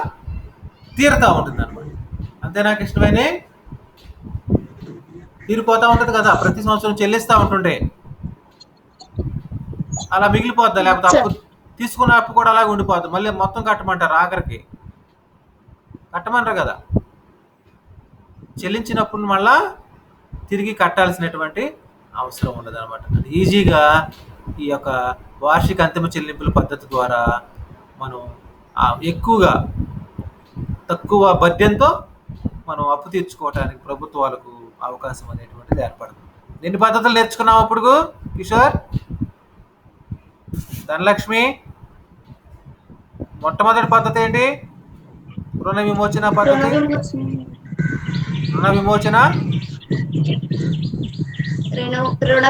తీరుతూ ఉంటుంది అనమాట. అంతే నాకు ఇష్టమైన తీరిపోతూ ఉంటుంది కదా, ప్రతి సంవత్సరం చెల్లిస్తూ ఉంటుంటే అలా మిగిలిపోద్దా, లేకపోతే అప్పు తీసుకున్న అప్పు కూడా అలాగే ఉండిపోద్ది. మళ్ళీ మొత్తం కట్టమంటారు, ఆఖరికి కట్టమంటారు కదా. చెల్లించినప్పుడు మళ్ళా తిరిగి కట్టాల్సినటువంటి అవసరం ఉండదు అనమాట. ఈజీగా ఈ యొక్క వార్షిక అంతిమ చెల్లింపుల పద్ధతి ద్వారా మనం ఎక్కువగా తక్కువ బడ్జెట్తో మనం అప్పు తీర్చుకోవడానికి ప్రభుత్వాలకు అవకాశం అనేటువంటిది ఏర్పడుతుంది. ఎన్ని పద్ధతులు నేర్చుకున్నాం అప్పుడు కిషోర్? ధనలక్ష్మి, మొట్టమొదటి పద్ధతి ఏంటి? రుణ విమోచన పద్ధతి. రుణ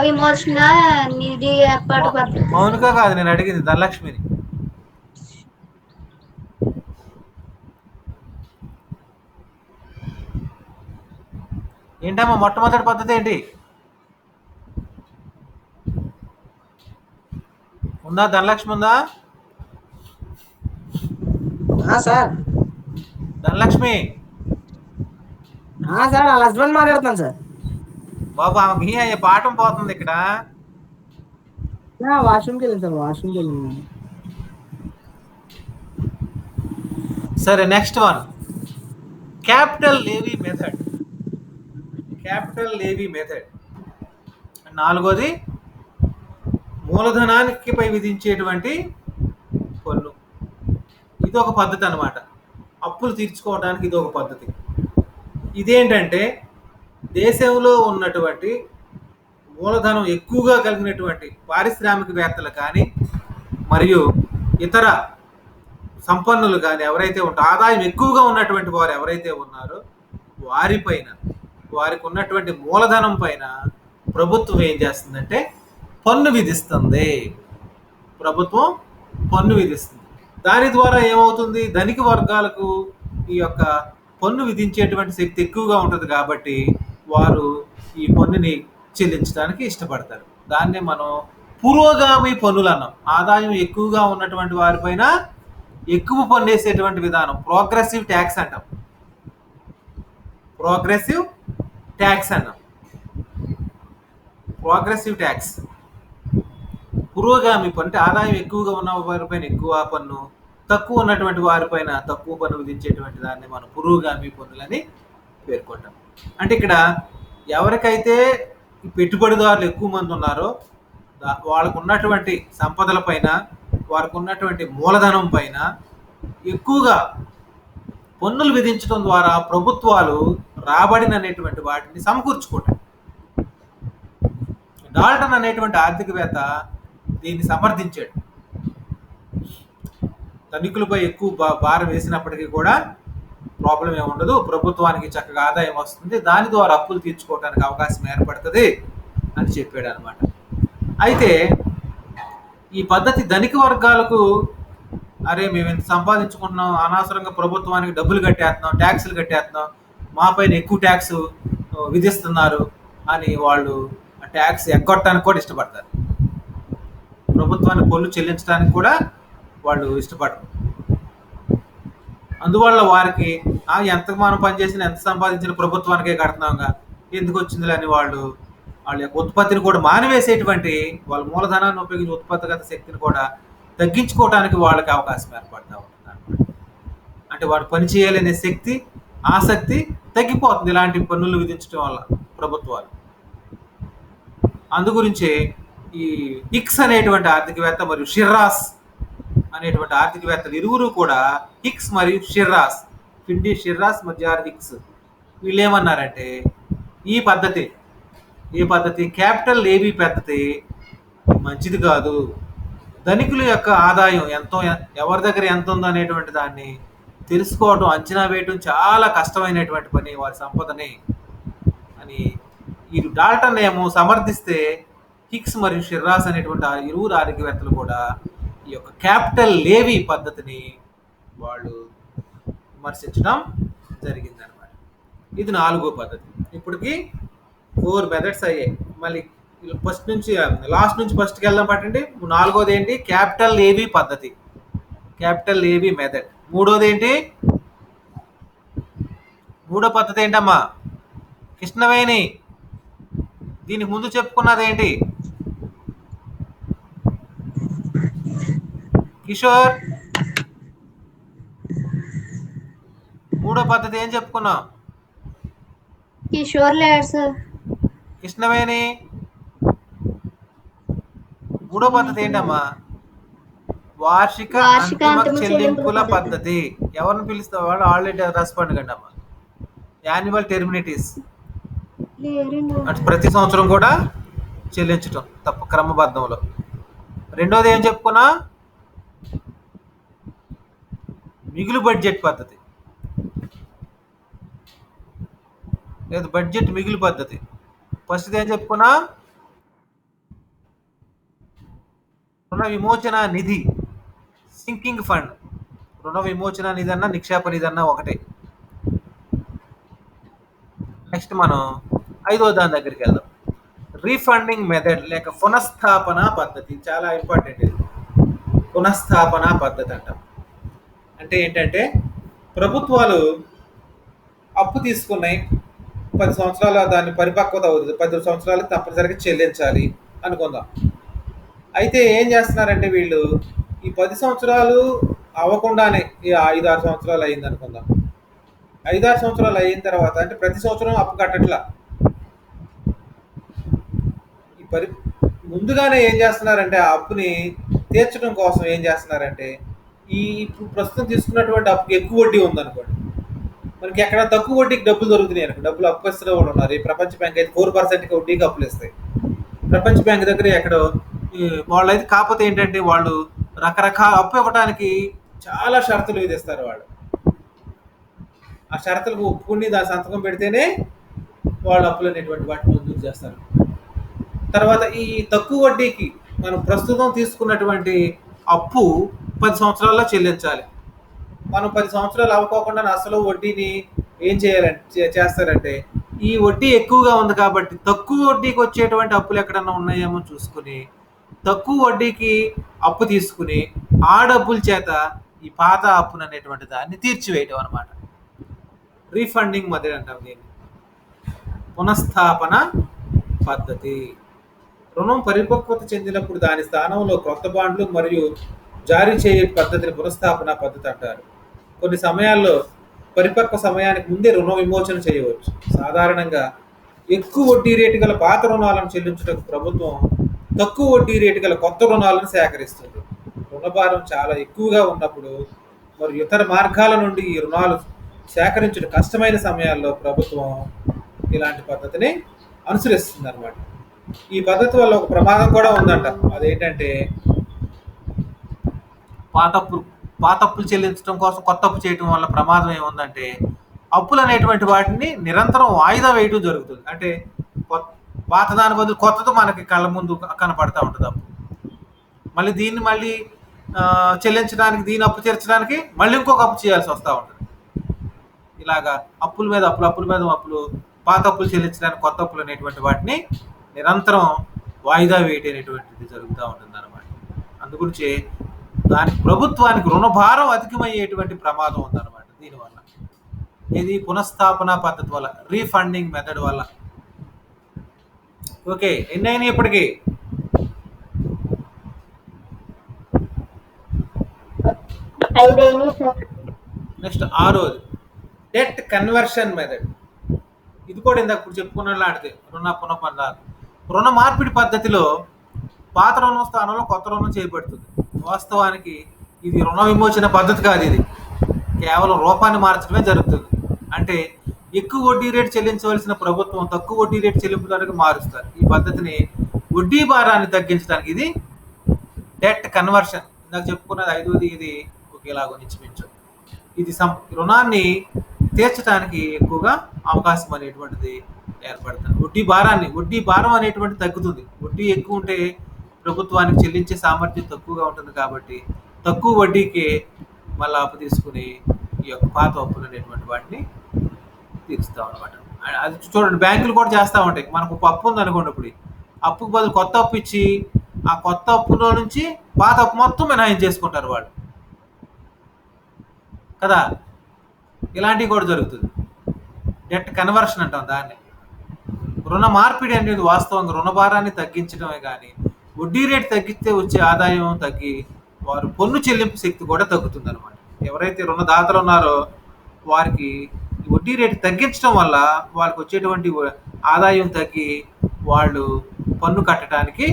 విమోచన నిధి ఏర్పాటు పద్ధతి. మౌనిక కాదు, నేను అడిగింది ధనలక్ష్మిని. ఏంటమ్మా మొట్టమొదటి పద్ధతి ఏంటి? ఉందా ధనలక్ష్మి? ఉందా సార్? ధనలక్ష్మి సార్ వాళ్ళ హస్బెండ్ మాట్లాడుతున్నాను సార్. బాబు ఆమెకి పాఠం పోతుంది ఇక్కడ. వాష్రూమ్కి వెళ్ళింది సార్, వాష్రూమ్కి వెళ్ళింది. సరే, నెక్స్ట్ వన్ క్యాపిటల్ లేవీ మెథడ్. నాలుగోది మూలధనానికి పై విధించేటువంటి పన్ను. ఇది ఒక పద్ధతి అన్నమాట. అప్పులు తీర్చుకోవడానికి ఇది ఒక పద్ధతి. ఇదేంటంటే దేశంలో ఉన్నటువంటి మూలధనం ఎక్కువగా కలిగినటువంటి పారిశ్రామికవేత్తలు కానీ మరియు ఇతర సంపన్నులు కానీ ఎవరైతే ఉంటారో, ఆదాయం ఎక్కువగా ఉన్నటువంటి వారు ఎవరైతే ఉన్నారో వారిపైన, వారికి ఉన్నటువంటి మూలధనం పైన ప్రభుత్వం ఏం చేస్తుందంటే పన్ను విధిస్తుంది. దాని ద్వారా ఏమవుతుంది? ధనిక వర్గాలకు ఈ యొక్క పన్ను విధించేటువంటి శక్తి ఎక్కువగా ఉంటుంది కాబట్టి వారు ఈ పన్నుని చెల్లించడానికి ఇష్టపడతారు. దాన్నే మనం పురోగామి పన్నులు అన్నాం. ఆదాయం ఎక్కువగా ఉన్నటువంటి వారిపైన ఎక్కువ పన్ను వేసేటువంటి విధానం ప్రోగ్రెసివ్ ట్యాక్స్ అన్నాం. ప్రోగ్రెసివ్ ట్యాక్స్ పురోగామి పన్ను అంటే ఆదాయం ఎక్కువగా ఉన్న వారిపైన ఎక్కువ పన్ను, తక్కువ ఉన్నటువంటి వారిపైన తక్కువ పన్ను విధించేటువంటి దాన్ని మనం పురోగామి పన్నులని పేర్కొంటాం. అంటే ఇక్కడ ఎవరికైతే ఈ పెట్టుబడిదారులు ఎక్కువ మంది ఉన్నారో వాళ్ళకు ఉన్నటువంటి సంపదల పైన, వారికి ఉన్నటువంటి మూలధనం పైన ఎక్కువగా పన్నులు విధించడం ద్వారా ప్రభుత్వాలు రాబడిని అనేటువంటి వాటిని సమకూర్చుకుంటాయి. డాల్టన్ అనేటువంటి ఆర్థికవేత్త దీన్ని సమర్థించాడు. ధనికులపై ఎక్కువ భారం వేసినప్పటికీ కూడా ప్రాబ్లం ఏమి ఉండదు, ప్రభుత్వానికి చక్కగా ఆదాయం వస్తుంది, దాని ద్వారా అప్పులు తీర్చుకోవడానికి అవకాశం ఏర్పడుతుంది అని చెప్పాడు అనమాట. అయితే ఈ పద్ధతి ధనిక వర్గాలకు, అరే మేము ఎంత సంపాదించుకుంటున్నాం, అనవసరంగా ప్రభుత్వానికి డబ్బులు కట్టేస్తున్నాం, ట్యాక్సులు కట్టేస్తున్నాం, మా పైన ఎక్కువ ట్యాక్స్ విధిస్తున్నారు అని వాళ్ళు ఆ ట్యాక్స్ ఎగ్గొట్టడానికి కూడా ఇష్టపడతారు. ప్రభుత్వానికి పన్ను చెల్లించడానికి కూడా వాళ్ళు ఇష్టపడరు. అందువల్ల వారికి ఎంత మనం పనిచేసినా ఎంత సంపాదించిన ప్రభుత్వానికే కడుతున్నాంగా, ఎందుకు వచ్చిందిలే అని వాళ్ళు వాళ్ళ యొక్క ఉత్పత్తిని కూడా మానివేసేటువంటి, వాళ్ళ మూలధనాన్ని ఉపయోగించి ఉత్పత్తిగత శక్తిని కూడా తగ్గించుకోవడానికి వాళ్ళకి అవకాశం ఏర్పడతా ఉంటుంది అన్నమాట. అంటే వాడు పని చేయాలనే శక్తి, ఆసక్తి తగ్గిపోతుంది ఇలాంటి పన్నులు విధించడం వల్ల ప్రభుత్వాలు. అందుగురించే ఈ హిక్స్ అనేటువంటి ఆర్థికవేత్త మరియు షిర్రాస్ అనేటువంటి ఆర్థికవేత్తలు ఇరువురు కూడా, హిక్స్ మరియు షిర్రాస్, ఫిండి షిర్రాస్ మధ్యార్ హిక్స్, వీళ్ళు ఏమన్నారంటే ఈ పద్ధతి క్యాపిటల్ లేవీ పద్ధతి మంచిది కాదు, ధనికుల యొక్క ఆదాయం ఎంతో, ఎవరి దగ్గర ఎంత ఉందో అనేటువంటి దాన్ని తెలుసుకోవడం, అంచనా వేయడం చాలా కష్టమైనటువంటి పని వారి సంపదని అని ఈ డాల్టన్ ఏమో సమర్థిస్తే, హిక్స్ మరియు షిర్రాస్ అనేటువంటి ఆ ఇరువురు ఆర్థికవేత్తలు కూడా ఈ యొక్క క్యాపిటల్ లేవీ పద్ధతిని వాళ్ళు విమర్శించడం జరిగిందనమాట. ఇది 4వ పద్ధతి. ఇప్పటికి 4 మెథడ్స్ అయ్యాయి. మళ్ళీ ఫస్ట్ నుంచి లాస్ట్ నుంచి ఫస్ట్కి వెళ్దాం పట్టండి. 4వది ఏంటి? క్యాపిటల్ లేవీ పద్ధతి, క్యాపిటల్ లేవీ మెథడ్. 3వది ఏంటి? 3వ పద్ధతి ఏంటమ్మా? కృష్ణవేణి, దీనికి ముందు చెప్పుకున్నది ఏంటి? కిషోర్, 3వ పద్ధతి ఏం చెప్పుకున్నాం? కిషోర్ లేడు సార్. కృష్ణవేణి, 3వ పద్ధతి ఏంటమ్మా? వార్షిక అంతిమ చెల్లింపుల పద్ధతి. ఎవరిని పిలుస్తావు? వాళ్ళు ఆల్రెడీ రెస్పాండ్ కండి అమ్మా. యాన్యువల్ టెర్మినిటీస్, అంటే ప్రతి సంవత్సరం కూడా చెల్లించటం తప్ప క్రమబద్ధంలో. 2వది ఏం చెప్పుకున్నా? మిగులు బడ్జెట్ పద్ధతి, లేదు బడ్జెట్ మిగులు పద్ధతి. ఫస్ట్ది ఏం చెప్పుకున్నా? రుణ విమోచన నిధి, సింకింగ్ ఫండ్. రుణ విమోచన నిధి అన్నా నిక్షేప నిధి అన్నా ఒకటే. నెక్స్ట్ మనం 5వ దాని దగ్గరికి వెళ్దాం. రీఫండింగ్ మెథడ్ లేక పునఃస్థాపన పద్ధతి. చాలా ఇంపార్టెంట్ ఇది, పునఃస్థాపన పద్ధతి అంటాం. అంటే ఏంటంటే ప్రభుత్వాలు అప్పు తీసుకున్నాయి, 10 సంవత్సరాల దాన్ని పరిపక్వత అవుతుంది, 10 సంవత్సరాలకు తప్పనిసరిగా చెల్లించాలి అనుకుందాం. అయితే ఏం చేస్తున్నారంటే వీళ్ళు ఈ 10 సంవత్సరాలు అవ్వకుండానే 5-6 సంవత్సరాలు అయింది అనుకుందాం. 5-6 సంవత్సరాలు అయిన తర్వాత, అంటే ప్రతి సంవత్సరం అప్పు కట్టట్లా, ముందుగానే ఏం చేస్తున్నారంటే ఆ అప్పుని తీర్చడం కోసం ఏం చేస్తున్నారంటే, ఈ ప్రస్తుతం తీసుకున్నటువంటి అప్పుకి ఎక్కువ వడ్డీ ఉందనుకోండి, మనకి ఎక్కడ తక్కువ వడ్డీకి డబ్బులు దొరుకుతున్నాయి అనుకో, డబ్బులు అప్పు ఇస్తున్న వాళ్ళు ఉన్నారు. ఈ ప్రపంచ బ్యాంక్ అయితే 4% వడ్డీకి అప్పులు ఇస్తాయి. ప్రపంచ బ్యాంక్ దగ్గర ఎక్కడో వాళ్ళు అయితే, కాకపోతే ఏంటంటే వాళ్ళు రకరకాల అప్పు ఇవ్వడానికి చాలా షరతులు విధిస్తారు. వాళ్ళు ఆ షరతులకు ఒప్పుకుని దాని సంతకం పెడితేనే వాళ్ళు అప్పులు అనేటువంటి వాటిని మంజూరు చేస్తారు. తర్వాత ఈ తక్కువ వడ్డీకి మనం ప్రస్తుతం తీసుకున్నటువంటి అప్పు 10 సంవత్సరాల్లో చెల్లించాలి. మనం 10 సంవత్సరాలు అవ్వకోకుండా అసలు వడ్డీని ఏం చేస్తారంటే, ఈ వడ్డీ ఎక్కువగా ఉంది కాబట్టి తక్కువ వడ్డీకి వచ్చేటువంటి అప్పులు ఎక్కడన్నా ఉన్నాయేమో చూసుకుని తక్కువ వడ్డీకి అప్పు తీసుకుని ఆ డబ్బుల చేత ఈ పాత అప్పును అనేటువంటి దాన్ని తీర్చివేయటం అనమాట. రీఫండింగ్ మెథడ్ అంటాం దీన్ని, పునఃస్థాపన పద్ధతి. రుణం పరిపక్వత చెందినప్పుడు దాని స్థానంలో కొత్త బాండ్లు మరియు జారీ చేయే పద్ధతిని పునఃస్థాపన పద్ధతి అంటారు. కొన్ని సమయాల్లో పరిపక్వ సమయానికి ముందే రుణ విమోచన చేయవచ్చు. సాధారణంగా ఎక్కువ వడ్డీ రేటు గల పాత రుణాలను చెల్లించుటకు ప్రభుత్వం తక్కువ వడ్డీ రేటు గల కొత్త రుణాలను సేకరిస్తుంది. రుణభారం చాలా ఎక్కువగా ఉన్నప్పుడు మరియు ఇతర మార్గాల నుండి ఈ రుణాలు సేకరించడం కష్టమైన సమయాల్లో ప్రభుత్వం ఇలాంటి పద్ధతిని అనుసరిస్తుంది అన్నమాట. ఈ పద్ధతి వల్ల ఒక ప్రమాదం కూడా ఉందంట. అదేంటంటే పాత అప్పులు చెల్లించడం కోసం కొత్త అప్పు చేయడం వల్ల ప్రమాదం ఏముందంటే అప్పులు అనేటువంటి వాటిని నిరంతరం వాయిదా వేయడం జరుగుతుంది. అంటే పాత దాని బదులు కొత్తది మనకి కళ్ళ ముందు కనపడతా ఉంటుంది అప్పు. మళ్ళీ దీన్ని మళ్ళీ చెల్లించడానికి, దీని అప్పు తీర్చడానికి మళ్ళీ ఇంకొక అప్పు చేయాల్సి వస్తూ ఉంటుంది. ఇలాగా అప్పుల మీద అప్పులు, అప్పుల మీద అప్పులు, పాత అప్పులు చెల్లించడానికి కొత్త అప్పులు అనేటువంటి వాటిని నిరంతరం వాయిదా వేయటం అనేటువంటిది జరుగుతూ ఉంటుంది అన్నమాట. అందుగురించి దానికి ప్రభుత్వానికి రుణభారం అధికమయ్యేటువంటి ప్రమాదం ఉందన్నమాట దీనివల్ల. ఇది పునఃస్థాపన పద్ధతి వల్ల, రీఫండింగ్ మెథడ్ వల్ల. ఓకే, ఎన్నైనా ఇప్పటికీ? 5 అయినాయి సార్. నెక్స్ట్ 6వది డెట్ కన్వర్షన్ మెథడ్. ఇది కూడా ఇందాక ఇప్పుడు చెప్పుకున్న లాంటిది, రుణ పునఃపందాలు. రుణ మార్పిడి పద్ధతిలో పాత రుణం స్థానంలో కొత్త రుణం చేయబడుతుంది. వాస్తవానికి ఇది రుణ విమోచన పద్ధతి కాదు, ఇది కేవలం రూపాన్ని మార్చడమే జరుగుతుంది. అంటే ఎక్కువ వడ్డీ రేటు చెల్లించవలసిన ప్రభుత్వం తక్కువ వడ్డీ రేటు చెల్లింపుదారులకు మారుస్తారు. ఈ పద్ధతిని వడ్డీ భారాన్ని తగ్గించడానికి ఇది డెట్ కన్వర్షన్. ఇందాక చెప్పుకున్నది 5వది, ఇది ఒకేలాగా నిశ్చయించు. ఇది రుణాన్ని తీర్చడానికి ఎక్కువగా అవకాశం అనేటువంటిది ఏర్పడుతుంది. వడ్డీ భారం అనేటువంటి తగ్గుతుంది. వడ్డీ ఎక్కువ ఉంటే ప్రభుత్వానికి చెల్లించే సామర్థ్యం తక్కువగా ఉంటుంది కాబట్టి తక్కువ వడ్డీకి మళ్ళీ అప్పు తీసుకుని ఈ యొక్క పాత అప్పులు అనేటువంటి వాటిని తీరుస్తాం అనమాట. అది చూడండి, బ్యాంకులు కూడా చేస్తూ ఉంటాయి. మనకు ఒక అప్పు ఉంది అనుకోండి, ఇప్పుడు అప్పుకు బదులు కొత్త అప్పు ఇచ్చి ఆ కొత్త అప్పులో నుంచి పాత అప్పు మొత్తం మినహాయం చేసుకుంటారు వాళ్ళు కదా. ఇలాంటివి కూడా జరుగుతుంది. డెట్ కన్వర్షన్ అంటాం దాన్ని. రుణ మార్పిడి అనేది వాస్తవంగా రుణ భారాన్ని తగ్గించడమే కానీ వడ్డీ రేటు తగ్గిస్తే వచ్చే ఆదాయం తగ్గి వారు పన్ను చెల్లింపు శక్తి కూడా తగ్గుతుంది అనమాట. ఎవరైతే రుణదాతలు ఉన్నారో వారికి వడ్డీ రేటు తగ్గించడం వల్ల వాళ్ళకి వచ్చేటువంటి ఆదాయం తగ్గి వాళ్ళు పన్ను కట్టడానికి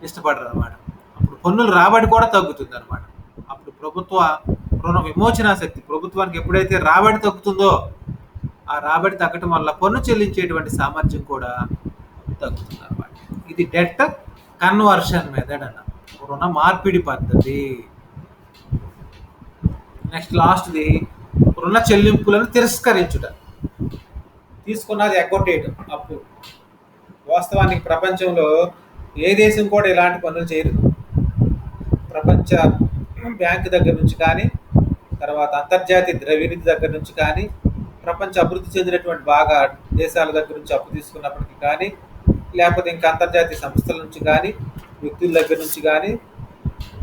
ఇష్టపడరు అనమాట. అప్పుడు పన్నుల రాబడి కూడా తగ్గుతుంది అనమాట. అప్పుడు ప్రభుత్వ రుణ విమోచన శక్తి, ప్రభుత్వానికి ఎప్పుడైతే రాబడి తగ్గుతుందో ఆ రాబడి తగ్గటం వల్ల పన్ను చెల్లించేటువంటి సామర్థ్యం కూడా తగ్గుతుంది అనమాట. ఇది డెట్ కన్వర్షన్ మెథడ్ అన్న రుణ మార్పిడి పద్ధతి. నెక్స్ట్ లాస్ట్ది రుణ చెల్లింపులను తిరస్కరించుట. తీసుకున్నది ఎగ్గొట్టేయడం అప్పు. వాస్తవానికి ప్రపంచంలో ఏ దేశం కూడా ఇలాంటి పనులు చేయదు. ప్రపంచ బ్యాంకు దగ్గర నుంచి కానీ, తర్వాత అంతర్జాతీయ ద్రవ్యనిధి దగ్గర నుంచి కానీ, ప్రపంచ అభివృద్ధి చెందినటువంటి బాగా దేశాల దగ్గర నుంచి అప్పు తీసుకున్నప్పటికీ కానీ, లేకపోతే ఇంకా అంతర్జాతీయ సంస్థల నుంచి కానీ, వ్యక్తుల దగ్గర నుంచి కానీ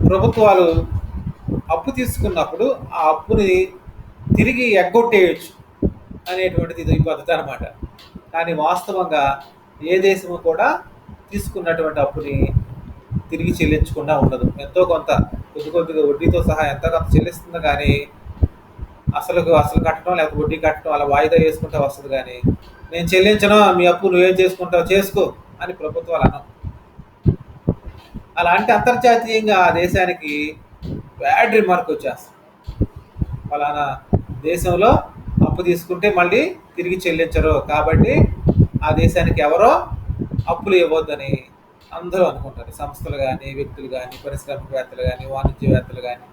ప్రభుత్వాలు అప్పు తీసుకున్నప్పుడు ఆ అప్పుని తిరిగి ఎగ్గొట్టేయచ్చు అనేటువంటిది ఇది పద్ధతి అనమాట. కానీ వాస్తవంగా ఏ దేశము కూడా తీసుకున్నటువంటి అప్పుని తిరిగి చెల్లించకుండా ఉండదు. ఎంతో కొంత కొద్దిగా వడ్డీతో సహా ఎంతో కొంత చెల్లిస్తుంది, కానీ అసలు కట్టడం లేకపోతే వడ్డీ కట్టడం అలా వాయిదా వేసుకుంటూ వస్తుంది. కానీ నేను చెల్లించను, మీ అప్పు నువ్వేం చేసుకుంటావు చేసుకో అని ప్రభుత్వాలు అనం. అలా అంటే అంతర్జాతీయంగా ఆ దేశానికి బ్యాడ్ రిమార్క్ వచ్చేస్తుంది. ఫలానా దేశంలో అప్పు తీసుకుంటే మళ్ళీ తిరిగి చెల్లించరు కాబట్టి ఆ దేశానికి ఎవరో అప్పులు ఇవ్వద్దని అందరూ అనుకుంటారు. సంస్థలు కానీ, వ్యక్తులు కానీ, పారిశ్రామికవేత్తలు కానీ, వాణిజ్యవేత్తలు కానీ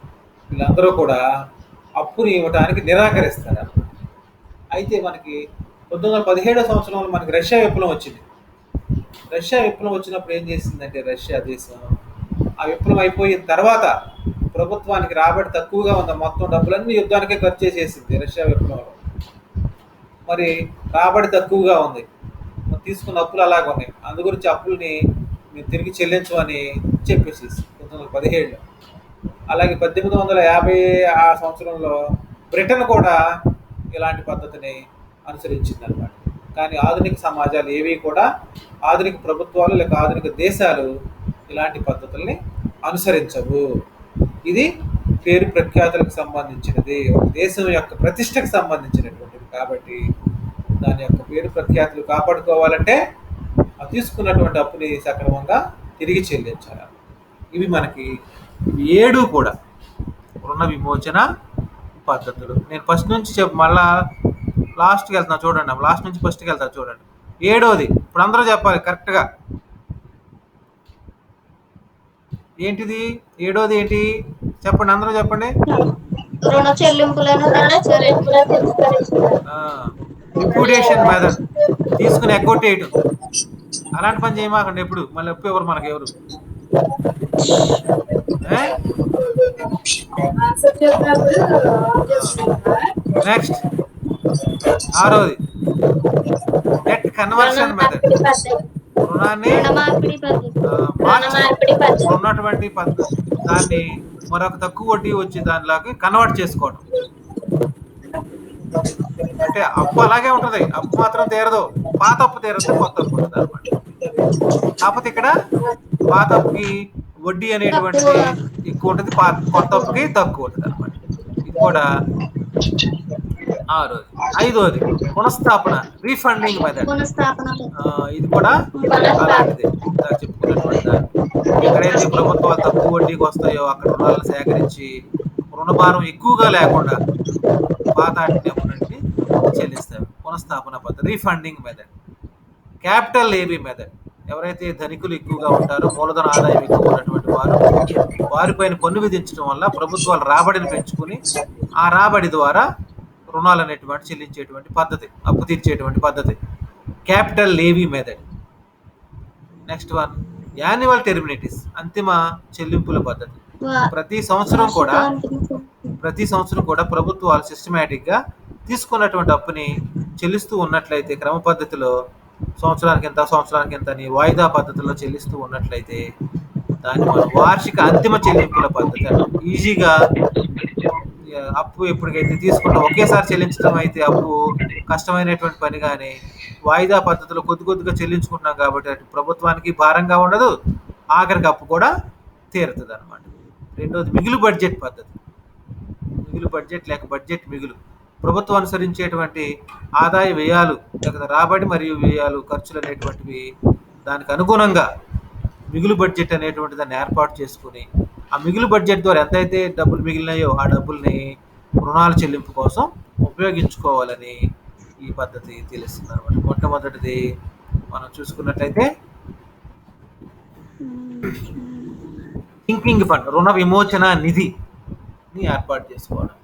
వీళ్ళందరూ కూడా అప్పుని ఇవ్వడానికి నిరాకరిస్తారు. అయితే మనకి 1917 సంవత్సరంలో మనకి రష్యా విప్లవం వచ్చింది. రష్యా విప్లవం వచ్చినప్పుడు ఏం చేసిందంటే రష్యా దేశం ఆ విప్లవం అయిపోయిన తర్వాత ప్రభుత్వానికి రాబడి తక్కువగా ఉంది. మొత్తం డబ్బులన్నీ యుద్ధానికే ఖర్చు చేసేసింది రష్యా విప్లవంలో. మరి రాబడి తక్కువగా ఉంది, తీసుకున్న అప్పులు అలాగ ఉన్నాయి. అందుగురించి అప్పుల్ని మేము తిరిగి చెల్లించమని చెప్పేసేసి 1917లో. అలాగే 1850 ఆ సంవత్సరంలో బ్రిటన్ కూడా ఇలాంటి పద్ధతిని అనుసరించింది అనమాట. కానీ ఆధునిక సమాజాలు ఏవి కూడా, ఆధునిక ప్రభుత్వాలు లేక ఆధునిక దేశాలు ఇలాంటి పద్ధతుల్ని అనుసరించవు. ఇది పేరు ప్రఖ్యాతులకు సంబంధించినది, ఒక దేశం యొక్క ప్రతిష్టకు సంబంధించినటువంటిది. కాబట్టి దాని యొక్క పేరు ప్రఖ్యాతులు కాపాడుకోవాలంటే ఆ తీసుకున్నటువంటి అప్పుని సక్రమంగా తిరిగి చెల్లించాలి. ఇవి మనకి 7 కూడా రుణ విమోచన పద్ధతులు. నేను ఫస్ట్ నుంచి మళ్ళా లాస్ట్కి వెళ్తున్నా చూడండి, లాస్ట్ నుంచి ఫస్ట్కి వెళ్తా చూడండి. 7వది ఇప్పుడు అందరూ చెప్పాలి కరెక్ట్గా. ఏంటిది 7వది? ఏంటి? చెప్పండి, అందరూ చెప్పండి. రుణ చెల్లింపులను తిరస్కరించుట. లిక్విడేషన్ మెథడ్, తీసుకుని ఎగ్గొట్టేయటం. అలాంటి పని చేయమాకండి ఎప్పుడు, మళ్ళీ అప్పు ఎవరు మనకి ఎవరు. నెక్స్ట్ ఆరోది డెట్ కన్వర్షన్ మెథడ్, రుణాన్ని రుణమార్పిడి పద్ధతి. ఉన్నటువంటి దాన్ని మరొక తక్కువ వడ్డీ వచ్చి దానిలాగా కన్వర్ట్ చేసుకోవడం. అంటే అప్పు అలాగే ఉంటది, అప్పు మాత్రం తీరదు. పాత అప్పు తీరదు, కొత్త అప్పు ఉంటుంది అనమాట. కాకపోతే ఇక్కడ పాత అప్పుకి వడ్డీ అనేటువంటిది ఎక్కువ ఉంటుంది, కొత్త అప్పుకి తక్కువ ఉంటుంది అనమాట. ఇది కూడా ఆరోది. ఐదోది పునఃస్థాపన, రీఫండింగ్ మెథడ్. ఇది కూడా అలాంటిది, ఇందాక చెప్పుకున్నటువంటి దాన్ని. ఎక్కడైతే ప్రభుత్వాలు తక్కువ వడ్డీకి వస్తాయో అక్కడ రుణాలను సేకరించి రుణభారం ఎక్కువగా లేకుండా పాత అప్పునంటే చెల్లిస్తారు. పునఃస్థాపన పద్ధతి, రీఫండింగ్ మెథడ్. క్యాపిటల్ లేవీ మెథడ్, ఎవరైతే ధనికులు ఎక్కువగా ఉంటారో, మూలధన ఆదాయం ఎక్కువ ఉన్నటువంటి వారిపైన పన్ను విధించడం వల్ల ప్రభుత్వాలు రాబడిని పెంచుకుని ఆ రాబడి ద్వారా రుణాలు అనేటువంటి చెల్లించేటువంటి పద్ధతి, అప్పు తీర్చేటువంటి పద్ధతి, క్యాపిటల్ లేవీ మెథడ్. నెక్స్ట్ వన్ యాన్యువల్ టెర్మినేటిస్, అంతిమ చెల్లింపుల పద్ధతి. ప్రతి సంవత్సరం కూడా ప్రభుత్వాలు సిస్టమేటిక్గా తీసుకున్నటువంటి అప్పుని చెల్లిస్తూ ఉన్నట్లయితే, క్రమ పద్ధతిలో సంవత్సరానికి ఎంత అని వాయిదా పద్ధతిలో చెల్లిస్తూ ఉన్నట్లయితే దాన్ని మనం వార్షిక అంతిమ చెల్లింపుల పద్ధతి అంటాం. ఈజీగా అప్పు ఎప్పటికైతే తీసుకుంటాం ఒకేసారి చెల్లించడం అయితే అప్పు కష్టమైనటువంటి పని, కానీ వాయిదా పద్ధతిలో కొద్దిగా చెల్లించుకుంటున్నాం కాబట్టి అటు ప్రభుత్వానికి భారంగా ఉండదు, ఆఖరికి అప్పు కూడా తీరుతుంది అనమాట. రెండోది మిగులు బడ్జెట్ పద్ధతి. మిగులు బడ్జెట్ లేక బడ్జెట్ మిగులు, ప్రభుత్వం అనుసరించేటువంటి ఆదాయ వ్యయాలు లేకపోతే రాబడి మరియు వ్యయాలు, ఖర్చులు అనేటువంటివి దానికి అనుగుణంగా మిగులు బడ్జెట్ అనేటువంటి దాన్ని ఏర్పాటు చేసుకుని ఆ మిగులు బడ్జెట్ ద్వారా ఎంతైతే డబ్బులు మిగిలినాయో ఆ డబ్బుల్ని రుణాల చెల్లింపు కోసం ఉపయోగించుకోవాలని ఈ పద్ధతి తెలుస్తుంది అనమాట. మొట్టమొదటిది మనం చూసుకున్నట్లయితే సింకింగ్ ఫండ్, రుణ విమోచన నిధిని ఏర్పాటు చేసుకోవడం.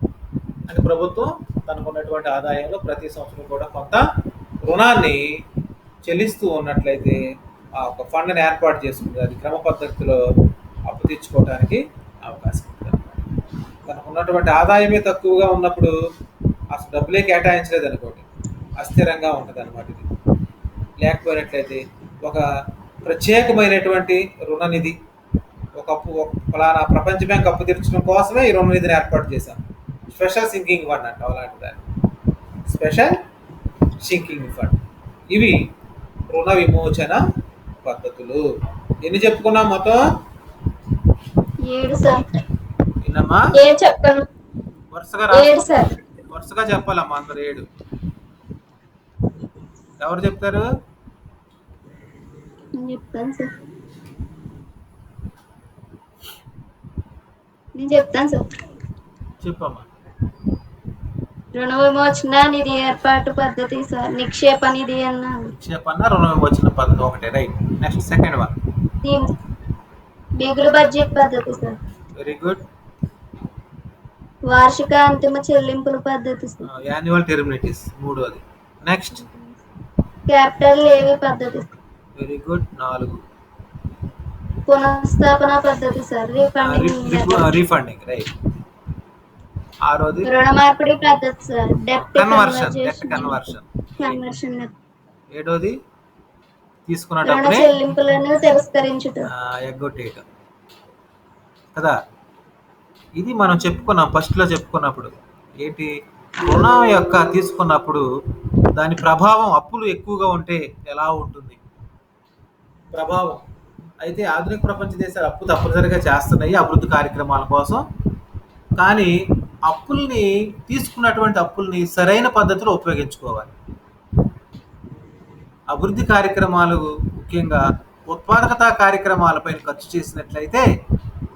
అంటే ప్రభుత్వం తనకున్నటువంటి ఆదాయంలో ప్రతి సంవత్సరం కూడా కొంత రుణాన్ని చెల్లిస్తూ ఉన్నట్లయితే ఆ ఒక ఫండ్ని ఏర్పాటు చేసుకుంటుంది. అది క్రమ పద్ధతిలో అప్పు తీర్చుకోవడానికి అవకాశం ఉంటుంది. తనకు ఉన్నటువంటి ఆదాయమే తక్కువగా ఉన్నప్పుడు అసలు డబ్బులే కేటాయించలేదు అనుకోండి, అస్థిరంగా ఉంటుంది అనమాట. ఇది లేకపోయినట్లయితే ఒక ప్రత్యేకమైనటువంటి రుణనిధి, ఒక ఫలానా ప్రపంచ బ్యాంక్ అప్పు తీర్చడం కోసమే ఈ రుణనిధిని ఏర్పాటు చేశాం. స్పెషల్ సింకింగ్ ఫండ్ అంట, అలాంటి దాన్ని స్పెషల్ సింకింగ్ ఫండ్. ఇవి రుణ విమోచన పద్ధతులు. ఎన్ని చెప్పుకున్నాం మొత్తం? 7 సార్. విన్నమ్మా? చెప్పను. వరుసగా చెప్పాలమ్మా అందరు 7. ఎవరు చెప్తారు? నేను చెప్తాను సార్. చెప్పమ్మా. రుణ విమోచన నిధి ఏర్పాటు పద్ధతి సార్. నిక్షేప నిధి నిక్షేపన్న రుణ విమోచన పద్ధతి ఒకటే, రైట్. నెక్స్ట్ సెకండ్ వన్ మిగులు బడ్జెట్ పద్ధతి సార్. Very good. వార్షిక అంతిమ చెల్లింపుల పద్ధతి సార్. యాన్యువల్ టెర్మినేటిస్ మూడోది. నెక్స్ట్ క్యాపిటల్ లేవీ పద్ధతి. Very good. 4 పునఃస్థాపన పద్ధతి సార్. Refunding, right. 6వది రుణ మార్పిడి పద్ధతి సార్. Debt conversion. 7వది తీసుకున్న డబ్బుని చెల్లింపులను తిరస్కరించుట, ఎగ్గొట్టేయటం కదా. ఇది మనం చెప్పుకున్నాం ఫస్ట్లో చెప్పుకున్నప్పుడు. ఏంటి, రుణం యొక్క తీసుకున్నప్పుడు దాని ప్రభావం అప్పులు ఎక్కువగా ఉంటే ఎలా ఉంటుంది ప్రభావం. అయితే ఆధునిక ప్రపంచ దేశాలు అప్పు తప్పనిసరిగా చేస్తున్నాయి అభివృద్ధి కార్యక్రమాల కోసం. కానీ అప్పుల్ని తీసుకున్నటువంటి అప్పుల్ని సరైన పద్ధతిలో ఉపయోగించుకోవాలి. అభివృద్ధి కార్యక్రమాలు ముఖ్యంగా ఉత్పాదకత కార్యక్రమాలపై ఖర్చు చేసినట్లయితే